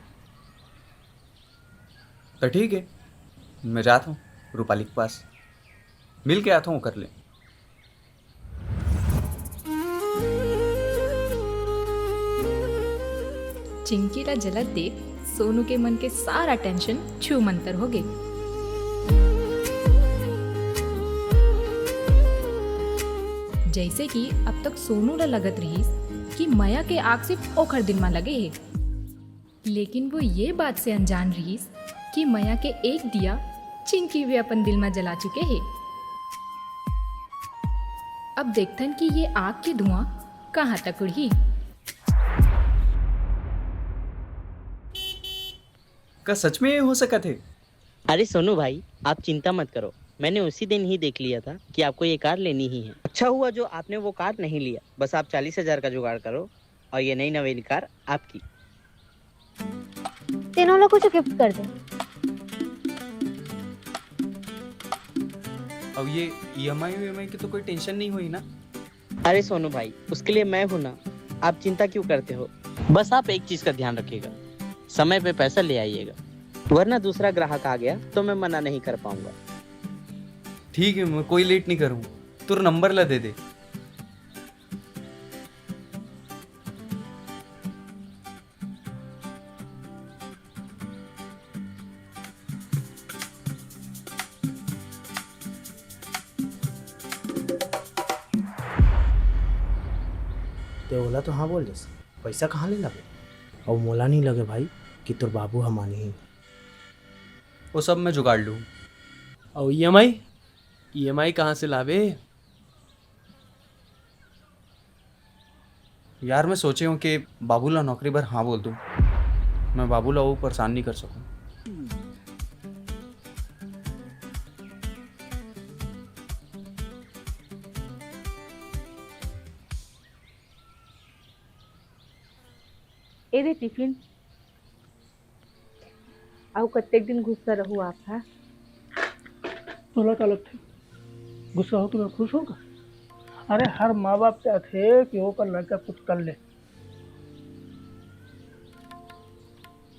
तो ठीक है मैं जाता हूँ रूपाली के पास, मिल के आता हूँ कर ले। चिंकी रा जलत देख सोनू के मन के सारा टेंशन छू मंतर हो गई। जैसे कि अब तक सोनू ला लगत रही कि माया के आग सिर्फ ओखर दिन में लगे है, लेकिन वो ये बात से अनजान रही कि माया के एक दिया चिंकी भी अपन दिल में जला चुके हैं। अब देखतन कि ये आग की धुआं कहाँ तक उड़ी। का सच में ये हो सका थे? अरे सोनू भाई आप चिंता मत करो, मैंने उसी दिन ही देख लिया था कि आपको ये कार लेनी ही है। अच्छा हुआ जो आपने वो कार नहीं लिया। बस आप 40,000 का जुगाड़ करो और ये नई नवेली कार आपकी। तीनों लोग कुछ गिफ्ट कर दे। अब ये EMI की तो कोई टेंशन नहीं हुई ना? अरे सोनू भाई उसके लिए मैं हूँ ना, आप चिंता क्यों करते हो। बस आप एक चीज का ध्यान रखिएगा, समय पे पैसा ले आइएगा, वरना दूसरा ग्राहक आ गया तो मैं मना नहीं कर पाऊंगा। ठीक है मैं कोई लेट नहीं करूँ, तुर नंबर ला दे दे। ते बोला तो हाँ बोल जैसे पैसा कहाँ ले लगे और मोला नहीं लगे भाई कि तोर बाबू हमानी ही। वो सब मैं जुगाड़ लूँ। और EMI कहाँ से लावे? यार मैं सोचे हूँ कि बाबूला नौकरी पर हाँ बोल दूँ, मैं बाबूला वो परेशान नहीं कर सकूँ। ए दे टिफिन। आउ कत्तेक दिन गुस्सा रहू आप? हाँ तोला का लगते गुस्सा हो तो मैं खुश होगा। अरे हर माँ बाप चाहते हैं कि वो कर लड़का कुछ कर ले।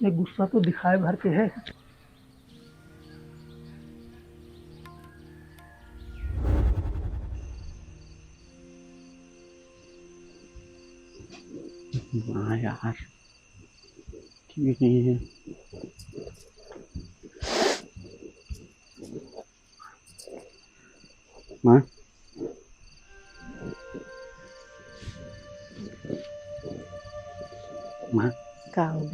ये गुस्सा तो दिखाए भर के है। हाँ यार ठीक नहीं है। माँ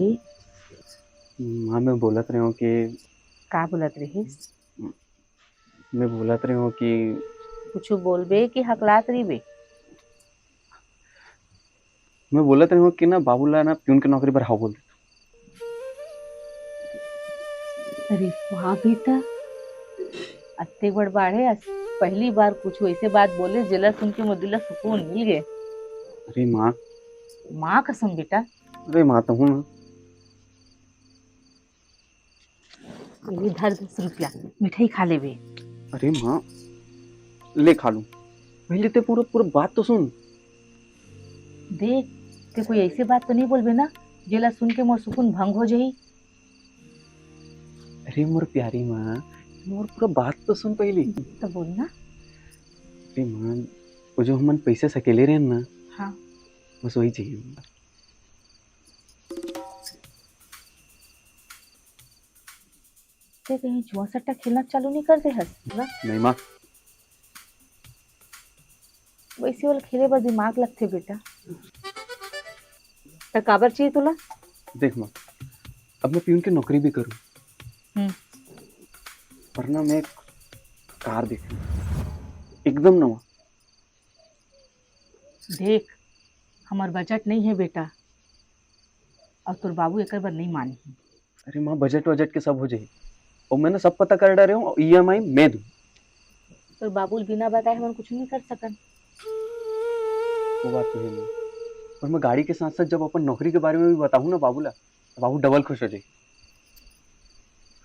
बाबी माँ मैं बोलत रही हूँ कि का बोलत रहीस? मैं बोलत रही हूँ कि कुछ बोलबे कि हकलात रही बे? मैं बोलत रही हूँ कि ना बाबूला ना प्यून की नौकरी पर हाँ बोल दे। अरे वाह बेटा, अत्ते बड़ बाढ़े पहली बार कुछ ऐसे बात बोले जिला सुन के मुदिला सुकून मिल गए। अरे माँ, माँ कसम बेटा। अरे माँ तो हूँ ना। ये धर 10 रुपया मिठाई खा ले बे। अरे माँ ले खा लूँ, पहले ते पूरा पूरा बात तो सुन। देख ते कोई ऐसे बात तो नहीं बोलबे ना जिला सुन के मोर सुकून भंग हो जाई। अरे मोर प्यारी माँ, मोर पूरा बात तो सुन पहले। तो बोल ना। अरे माँ, वो जो हम पैसे सकेले रहे ना, हाँ बस वही चाहिए। ते कहीं जुआ सट्टा खेलना चालू नहीं कर दे हस? नहीं माँ, वैसे वाला खेले पर दिमाग लगते बेटा। तो काबर चाहिए तुला? देख माँ, अब मैं प्यून की नौकरी भी करूँ, पर ना मैं एक कार देखूँ एकदम नवा। देख हमार बजट नहीं है बेटा, और तोर बाबू एक बार नहीं मानी। अरे माँ बजट वजट के सब हो जाए, और मैंने सब पता कर डाले हूँ, EMI मैं दूँ। तोर बाबू बिना बताए हम कुछ नहीं कर सकन। वो बात तो है नहीं, पर मैं गाड़ी के साथ साथ जब अपन नौकरी के बारे में भी बताऊँ ना बाबूला, तो बाबू डबल खुश हो जाए।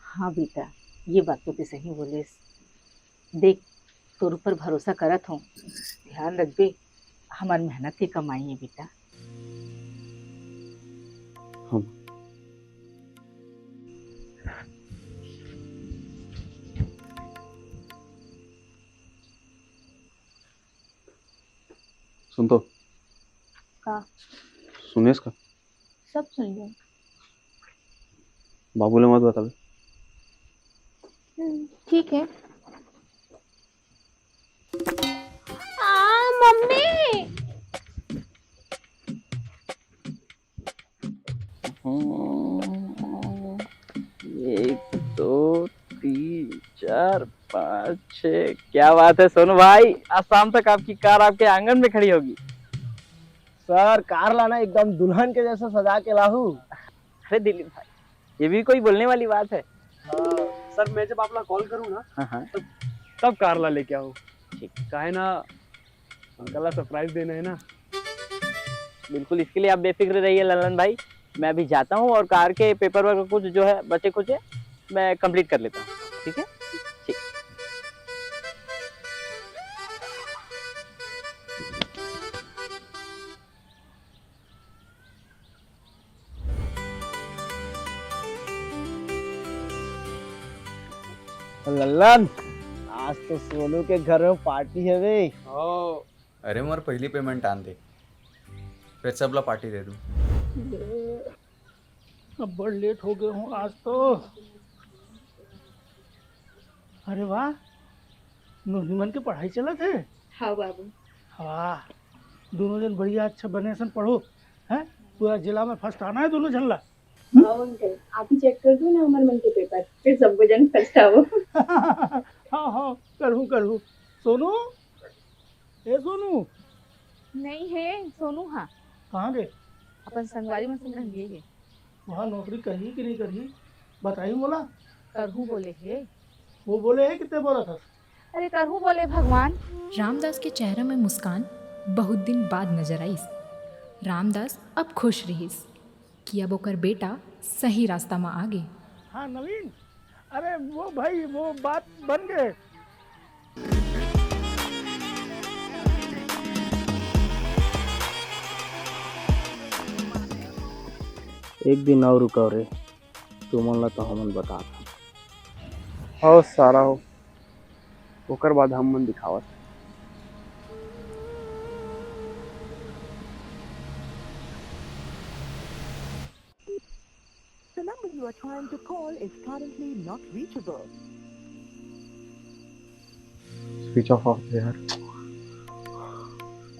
हाँ बेटा, ये बात तो ते सही बोले। देख तोर ऊपर भरोसा करत हूँ, ध्यान रखबे, हमार मेहनत की कमाई है बेटा। हाँ। सुन तो, का सुने इसका सब सुन लो। बाबूला मत बतावे। ठीक है। मम्मी एक दो तीन चार पाँच छः। क्या बात है सोनू भाई, आज शाम तक आपकी कार आपके आंगन में खड़ी होगी। सर कार लाना एकदम दुल्हन के जैसा सजा के लाहू। अरे दिलीप भाई, ये भी कोई बोलने वाली बात है। सर मैं जब आपला कॉल करूँ ना, हाँ तब कारला लेके आओ। ठीक। काहे ना अंकल सरप्राइज देना है ना। बिल्कुल, इसके लिए आप बेफिक्र रहिए ललन भाई। मैं अभी जाता हूँ और कार के पेपर वर्क कुछ जो है बचे कुछ है मैं कंप्लीट कर लेता हूँ। ठीक है? ठीक। लल्लन, आज तो सोनू के घर में पार्टी है बे। अरे मोर पहली पेमेंट आन दे, फिर सबला पार्टी दे दूँ। अब बड़ लेट हो गए हूँ आज तो। अरे वाह, नूरनिमन के पढ़ाई चला थे। हाँ बाबू। वाह, दोनों जन बढ़िया अच्छा बने सन पढ़ो हैं, पूरा जिला में फर्स्ट आना है दोनों जन ला। हाँ अंकल, आप ही चेक कर दो ना हमारे मन के पेपर, फिर सबको जन फर्स्ट आओ। हाँ हाँ करूँ। सोनू, ए सोनू। नहीं है सोनू। हाँ कहाँ गए? अपन संगवारी में संग रहिए। वहाँ नौकरी करी कि नहीं करी बताई बोला। करहू बोले है। वो बोले है कितने बोला था? अरे करहू बोले भगवान। रामदास के चेहरे में मुस्कान बहुत दिन बाद नजर आई। रामदास अब खुश रहीस कि अब ओकर बेटा सही रास्ता में आ गए। हाँ नवीन, अरे वो भाई वो बात बन गए। एक दिन और रुको रे, तुमन ला तो हमन बता हो सारा हो, ओकर बाद हम मन दिखावत। The number you are trying to call is currently not reachable. Switch off यार।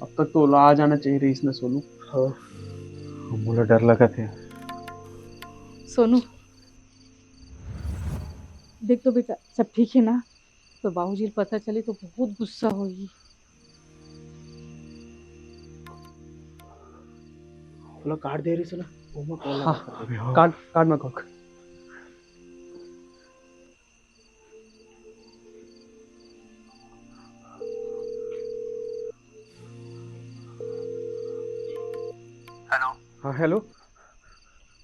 अब तक तो ओला आ जाना चाहिए रही इसने सोनू। हाँ, मुझे डर लगा थे। सोनू, देख तो बेटा सब ठीक है ना? तो बाबूजी को पता चले तो बहुत गुस्सा होगी। बोला कार्ड दे रही सुना वो मैं कॉल हाँ कार्ड कार्ड में कॉल हेलो। हाँ हेलो।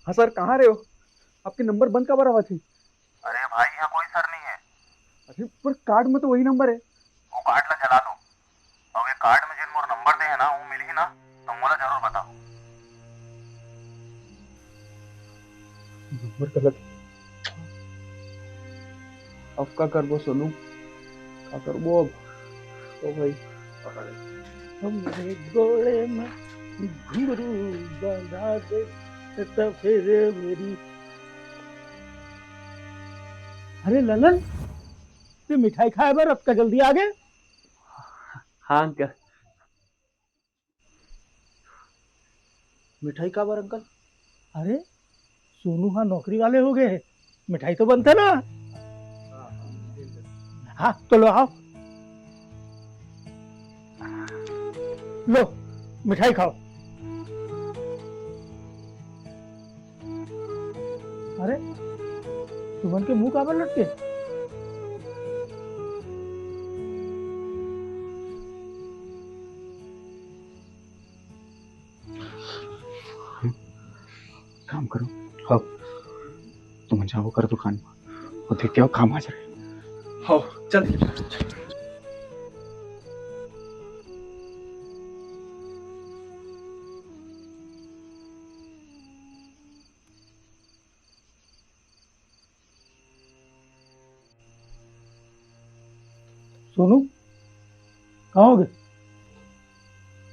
हाँ सर कहाँ रहे हो? आपके नंबर बंद कब रहा थी? अरे भाई यहाँ कोई सर नहीं है। अरे पर कार्ड में तो वही नंबर है। वो कार्ड ला जला दो। और ये कार्ड में जिन मोर नंबर दे है ना वो मिली ना तो मोला जरूर बताओ। नंबर गलत। अब क्या करबो सोनू? क्या करबो अब? ओ भाई हमरे गोले में घुंघरू बंधा दे तो फिर मेरी। अरे ललन, ते मिठाई खाए बार अब का जल्दी आ गए? हाँ अंकल। मिठाई का बार अंकल? अरे सोनू हाँ नौकरी वाले हो गए, मिठाई तो बनता ना। हाँ तो लो आओ, लो मिठाई खाओ। अरे सुमन के मुंह काबर लटके? काम करो। हाँ तुम जाओ कर दुकान में और देख के आओ काम आ जाए। हाँ चल। सोनू कहाँ हो गए?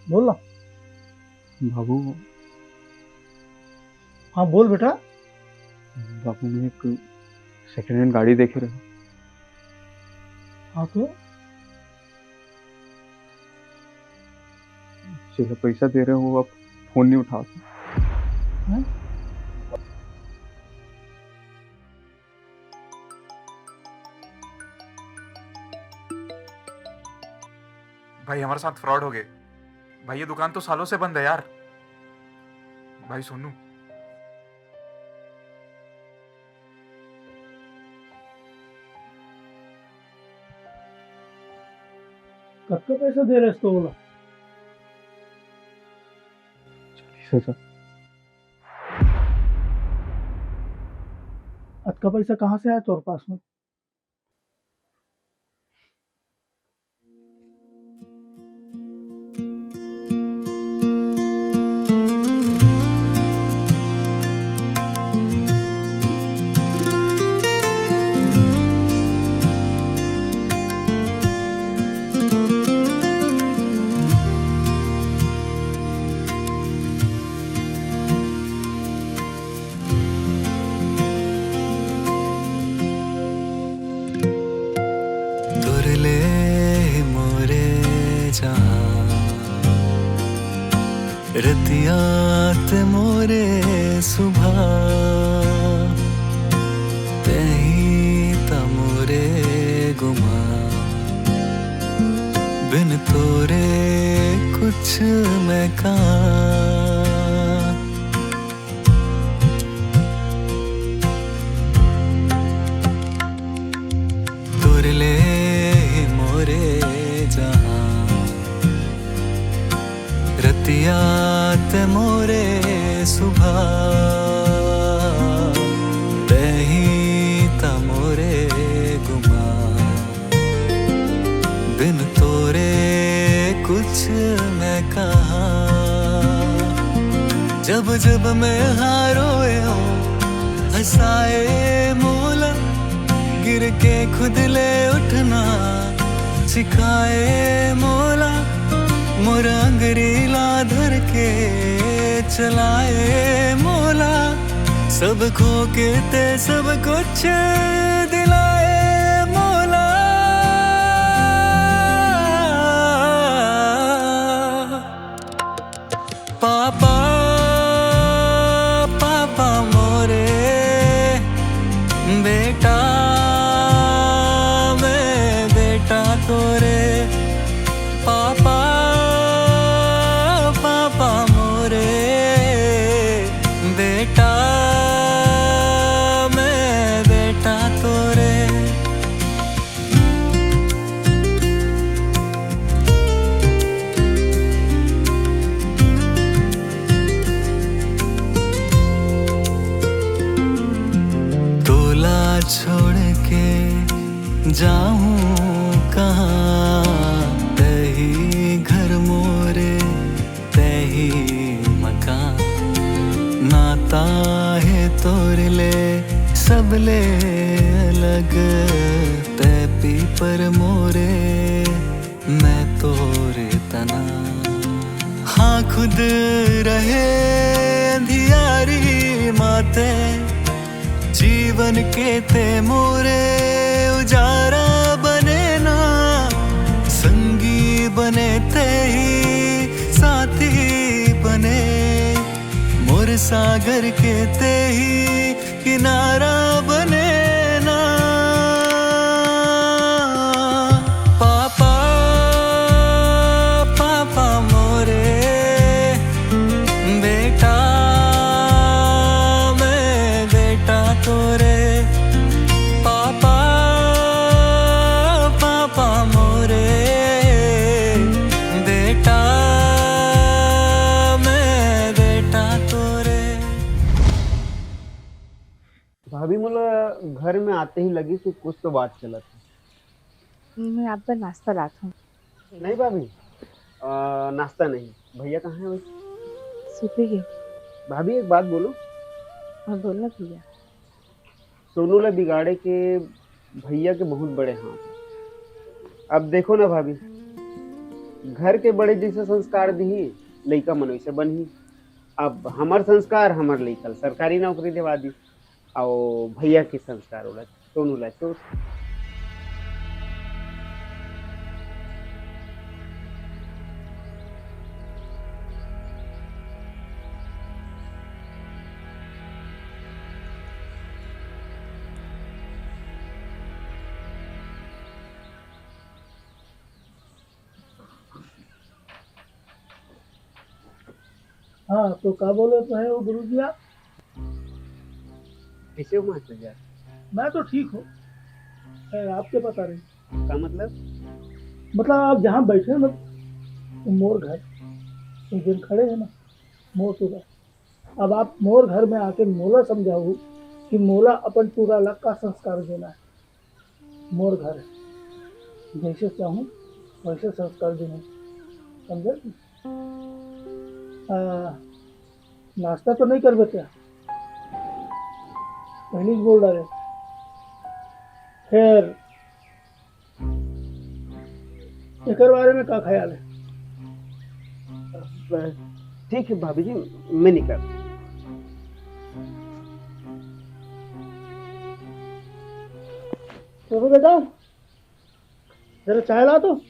बोल ना। बाबू हाँ बोल बेटा। बाबू मैं एक सेकंड हैंड गाड़ी देखे रहा। हाँ तो चलो पैसा दे रहे हो, अब फोन नहीं उठाते। हैं? भाई हमारे साथ फ्रॉड हो गए भाई। ये दुकान तो सालों से बंद है यार। भाई सोनू कब का पैसा दे रहे तो बोला? 40,000। अत का पैसा कहाँ से आया तोर पास में? तुरले मोरे जहाँ रतियात मोरे सुबह तही तमोरे गुमा बिन तोरे कुछ मैं कहाँ। तुरले मोरे जहाँ रतियात मोरे सुबह तही तमोरे गुमा बिन तोरे कुछ मैं कहाँ। जब जब मैं हारोए हूँ हंसाए मोला गिर के खुद ले उठना सिखाए मोला मोर अंगरीला धर के चलाए मोला सब खो के ते सब कुछ दिलाए मोला। पापा पापा मोरे बेटा मैं बेटा तोरे पापा पापा मोरे बेटा मैं बेटा तोरे तोला छोड़ के जाऊं कहाँ तही घर मोरे तही मकान नाता है तोरे ले सब ले अलग तै पीपर मोरे मैं तोरे तना हाँ खुद रहे अंधियारी माते जीवन के ते मोरे उजारा बने ना संगी बने ते ही साथी बने मोर सागर के ते ही किनारा बने ना पापा पापा मोरे बेटा मैं बेटा तोरे पापा पापा मोरे बेटा मैं बेटा तोरे भाभी मोला घर में आते ही लगी कि कुछ तो बात चला था। मैं आप पर नाश्ता लाता हूँ। नहीं भाभी नाश्ता नहीं। भैया कहाँ है वैसे? सुते गए। भाभी एक बात बोलो। और बोलना भैया। सोनू ला बिगाड़े के भैया के बहुत बड़े हाथ। अब देखो ना भाभी, घर के बड़े जैसे संस्कार दी लइका मन वैसे बनही। अब हमार संस्कार हमार लइका सरकारी नौकरी दिवा दी और भैया के संस्कार होला सोनू ला तो हाँ तो क्या बोले तो है वो गुरु जी आप? कैसे हो मास्टर जी? मैं तो ठीक हूँ, आपके पता नहीं। क्या मतलब? मतलब आप जहाँ बैठे हैं ना तो मोर घर उस दिन खड़े हैं ना मोर सुबह। अब आप मोर घर में आके मोला समझाओ कि मोला अपन पूरा अलग का संस्कार देना है। मोर घर है, जैसे चाहूँ वैसे संस्कार देना, समझे? नाश्ता तो नहीं कर बेटे, पहले ही बोल रहे। खैर एक बारे में क्या ख्याल है? ठीक है भाभी जी, मैं निकल। तो बेटा जरा चाय ला तो।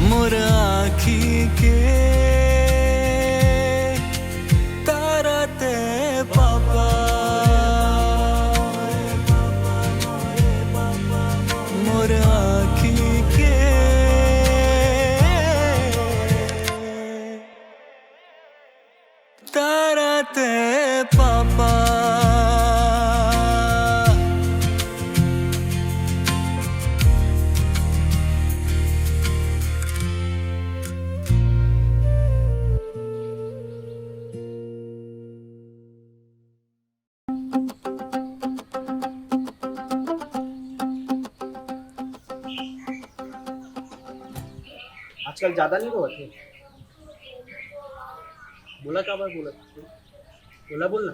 मोर आँखी के तारा ते पापा मोर आँखी के तारा ते पापा आजकल ज्यादा नहीं रोते थे। बोला क्या बार बोला बोला बोलना।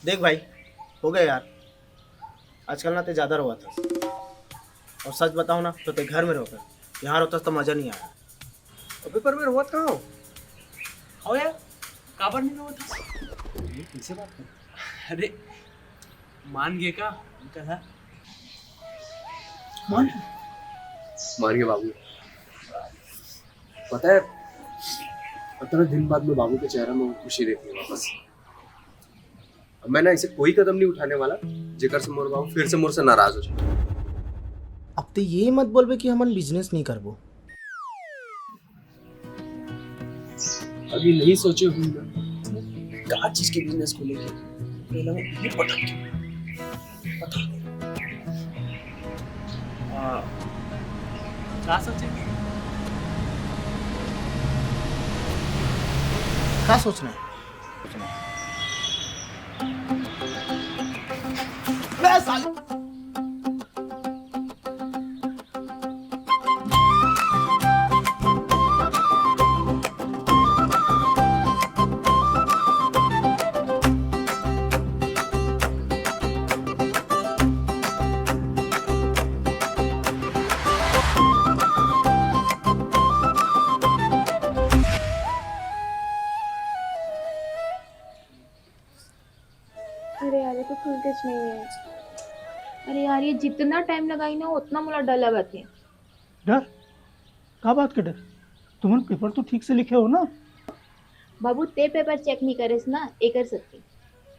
देख भाई, हो गया यार, आजकल ना ते ज़्यादा रोआ था। और सच बताओ ना तो ते घर में रोकर, यहाँ रोता तो मज़ा नहीं आया। तो पेपर में रोवत कहाँ हो? आओ यार, काबर नहीं रोवत? कैसे बात कर? अरे मान गए का अंकल है? मान गए बाबू। पता है 15 दिन बाद में बाबू के चेहरे में खुशी देखने वापस। अब मैं ना इसे कोई कदम नहीं उठाने वाला जेकर से मोर बाबू फिर से मोर से नाराज हो जाए। अब तो ये मत बोलबे कि हमन बिजनेस नहीं करबो। अभी नहीं सोचे हूँ मैं क्या चीज के बिजनेस को लेके। पहले मैं ये पता क्यों पता क्या सोचे? क्या सोचना है? बे साले अरे यार ये तो खुलते नहीं है। अरे यार ये जितना टाइम लगाई ना उतना मुला डर लगत है। डर का बात के डर? तुमन पेपर तो ठीक से लिखे हो ना? बाबू ते पेपर चेक नहीं करे ना ए कर सकते।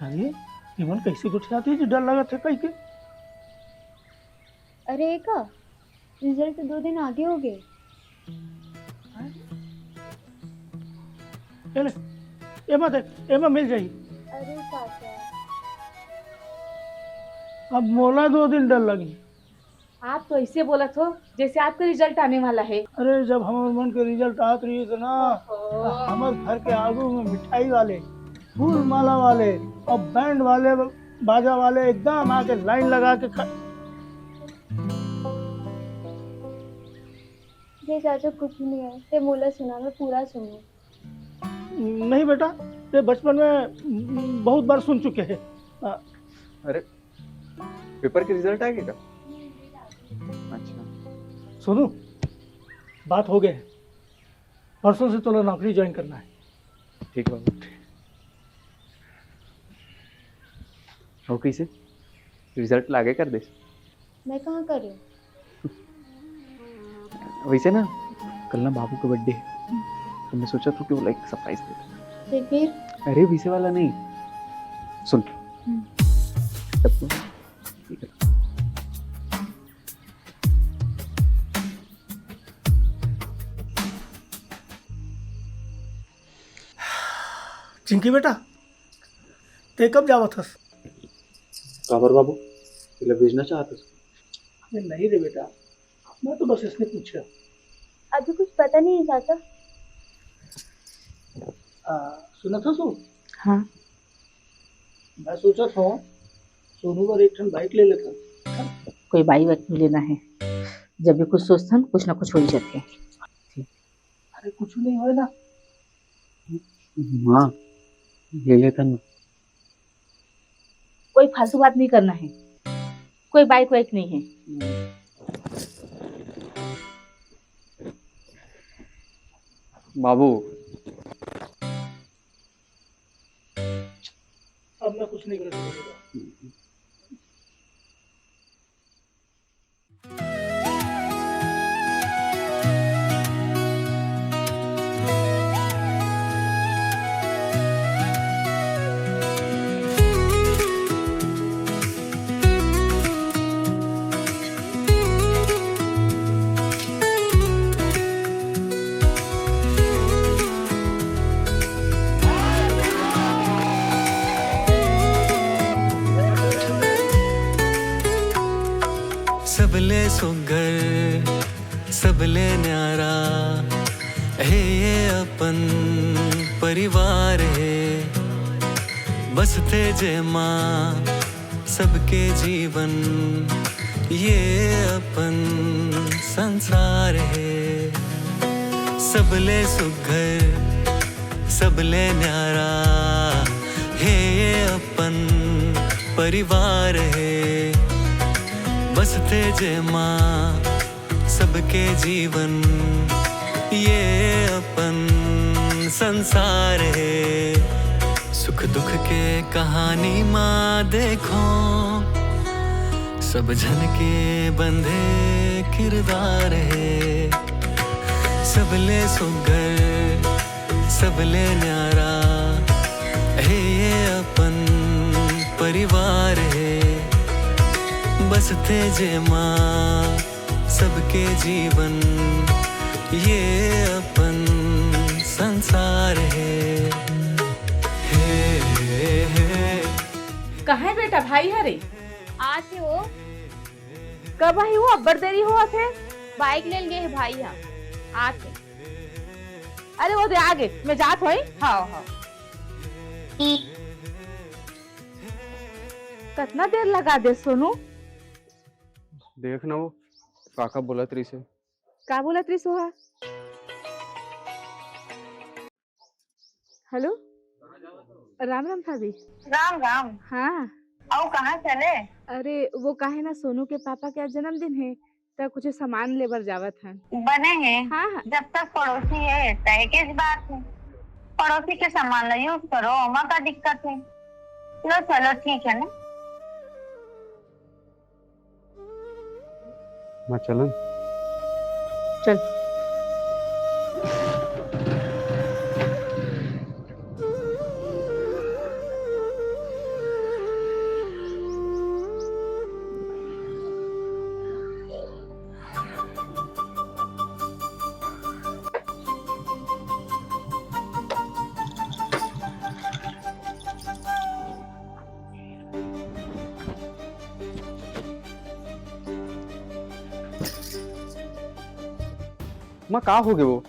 अरे तुमन कैसे कुछ आती है जो डर लगा था कहीं के? अरे का रिजल्ट 2 दिन आगे हो गए। चले एमा देख, एमा मिल जाई। अरे चाचा अब मोला 2 दिन डर लगी। आप तो ऐसे बोला हो जैसे आपका रिजल्ट आने वाला है। अरे जब हमारे मन के रिजल्ट आत रही है ना, हमारे घर के आगू में मिठाई वाले, फूल माला वाले और बैंड वाले बाजा वाले एकदम आके लाइन लगा के ये चाचा कुछ नहीं है, ते मोला सुना मैं पूरा सुनूं। नहीं बेटा, ये बचपन में बहुत बार सुन चुके हैं। अरे पेपर के रिजल्ट आ गए का? अच्छा सुनो, बात हो गई है, परसों से तो नौकरी ज्वाइन करना है। ठीक बाबू। हो कैसे रिजल्ट लागे कर दे? मैं कहाँ करूँ? वैसे ना कल ना बाबू का बर्थडे है, तो मैं सोचा था कि वो लाइक सरप्राइज दे। फिर? अरे वैसे वाला नहीं, सुन। चिंकी बेटा, ते कब जावत हस? काबर बाबू तुला भेजना चाहता? अरे नहीं रे बेटा, मैं तो बस इसने पूछा। अभी कुछ पता नहीं है चाचा। सुना था सो? हाँ मैं सोचा था सोनू पर एक ठन बाइक ले लेता। कोई बाई वक्त में लेना है, जब भी कुछ सोचता कुछ ना कुछ हो ही जाते हैं। अरे कुछ नहीं हो ना। हाँ ले लेता ना। कोई फालतू बात नहीं करना है, कोई बाइक वाइक नहीं है। बाबू अब मैं कुछ नहीं कर सकता। सबले सुगर सबले न्यारा है ये अपन परिवार है, बसते जे माँ सबके जीवन ये अपन संसार है। सबले सुगर सबले न्यारा है ये अपन परिवार है, बसते जे माँ सबके जीवन, ये अपन संसार है। सुख दुख के कहानी माँ देखो, सब जन के बंधे किरदार है। सबले सुगर सबले न्यारा है, ये अपन परिवार है, बसते जे माँ सबके जीवन, ये अपन संसार है। कहाँ है बेटा भाई हरे? आते हो कब आई हो? अब्बर देरी हुआ थे। बाइक ले गए भाई यहाँ आते। अरे वो दे आगे मैं जात होई। हाँ हाँ। कितना देर लगा दे सोनू? देख ना वो काका बोला तरी से। का बोला तरी सोहा? हेलो राम राम भाभी। राम राम। हाँ आओ कहाँ चले? अरे वो काहे ना सोनू के पापा के आज जन्मदिन है तो कुछ सामान लेबर जावत है। बने हैं। हाँ हाँ। जब तक पड़ोसी है तय किस बात है, पड़ोसी के सामान ला यूज करो, अम्मा का दिक्कत है। लो चलो ठीक है ना। माँ चलन चल। माँ कहाँ हो गए वो?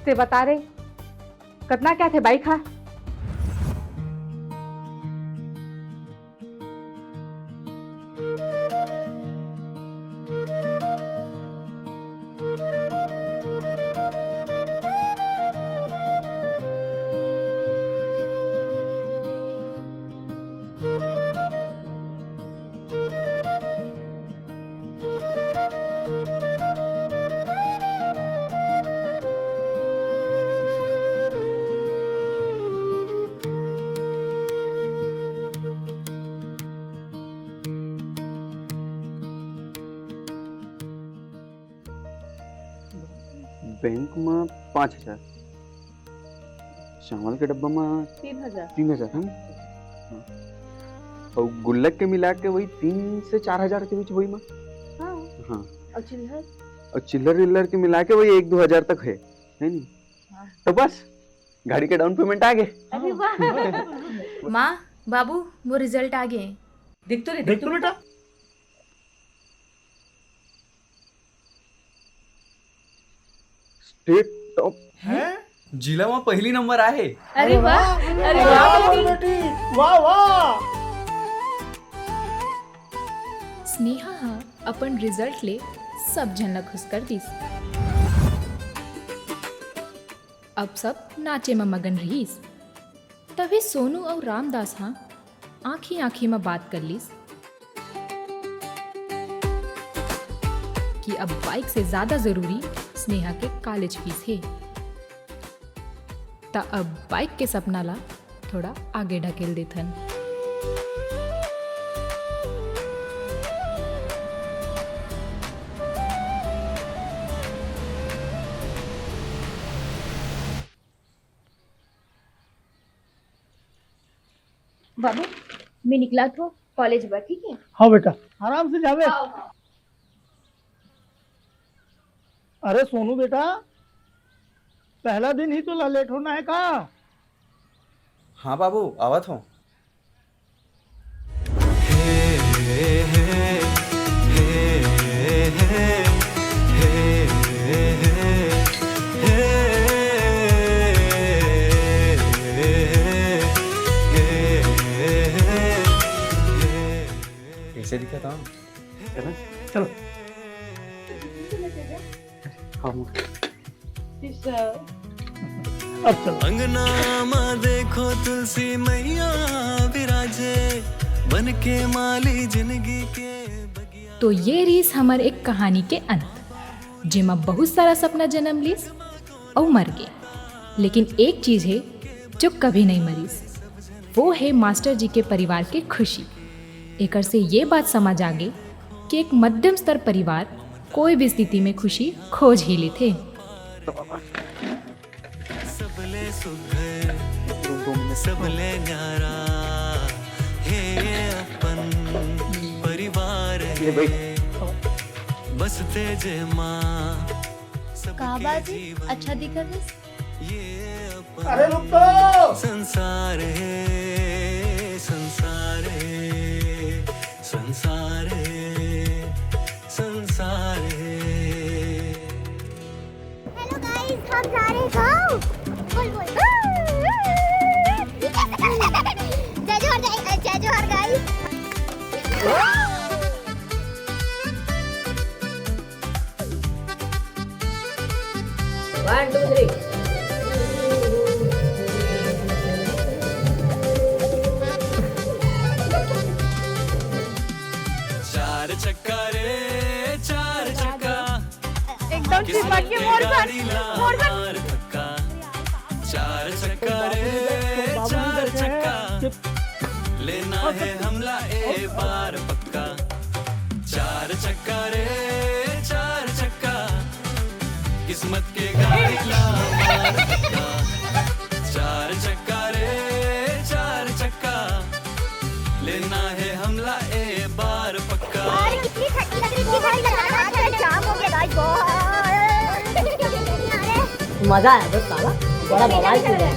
ते बता रहे कितना क्या थे बाइक? हाँ बैंक में 5,000, चावल के डब्बा में 3,000 है। और गुल्लक के मिला के वही 3 से 4,000 के बीच वही में। हाँ। हाँ और चिल्लर विल्लर के मिला के वही 1-2 हजार तक है नहीं? हाँ। तो बस गाड़ी के डाउन पेमेंट आ गए। अरे वाह। माँ बाबू वो रिजल्ट आ गए। देख तो बेटा। स्टेट टॉप है? जिला में पहली नंबर आहे। अरे वाह। अरे वाह बेटी। वाह वाह। स्नेहा हा अपन रिझल्ट ले सब जन खुश कर दीस। अब सब नाचे में मगन रहीस। तभी सोनू और रामदास हाँ आँखी आँखी में बात कर लीस कि अब बाइक से ज्यादा जरूरी स्नेहा के कॉलेज फीस है। ता अब बाइक के सपना ला थोड़ा आगे ढकेल देथन। बाबू मैं निकला तो कॉलेज बा, ठीक है? हाँ बेटा आराम से जावे। अरे सोनू बेटा पहला दिन ही तो लेट होना है का? हाँ बाबू आवत हो। कैसे दिखा था? चलो अब चलो। अंगना में देखो तुलसी मैया विराजे, बन के माली जिंदगी के। तो ये रीस हमार एक कहानी के अंत, जेमा बहुत सारा सपना जन्म लीस और मर गए, लेकिन एक चीज है जो कभी नहीं मरीस, वो है मास्टर जी के परिवार के खुशी। एकर से ये बात समझ आ गई कि एक मध्यम स्तर परिवार कोई भी स्थिति में खुशी खोज ही लेते। सबले सुघर सबले न्यारा हे अपन परिवार है बसते जे माँ का बाजी अच्छा दिखा है। अरे रुक तो। संसार है संसार है संसार है संसार है। हेलो गाइस, हम जा रहे हैं गाँव। बोल बोल जय जोहर गाइस। 1 2 3 चार चक्का रे चार चक्का एकदम चिपक के मोर धक्का। चार चक्का रे चार चक्का लेना है हमला ए बार पक्का। चार चक्का रे चार चक्का किस्मत के गाड़ी ला मार धक्का। चार चक्का रे चार चक्का लेना है हमला ए बार पक्का। कितनी ठंडी लग रही थी, जाम हो गया गाइस बहुत। मजा आया दोस्त साला, बड़ा बवाल किया।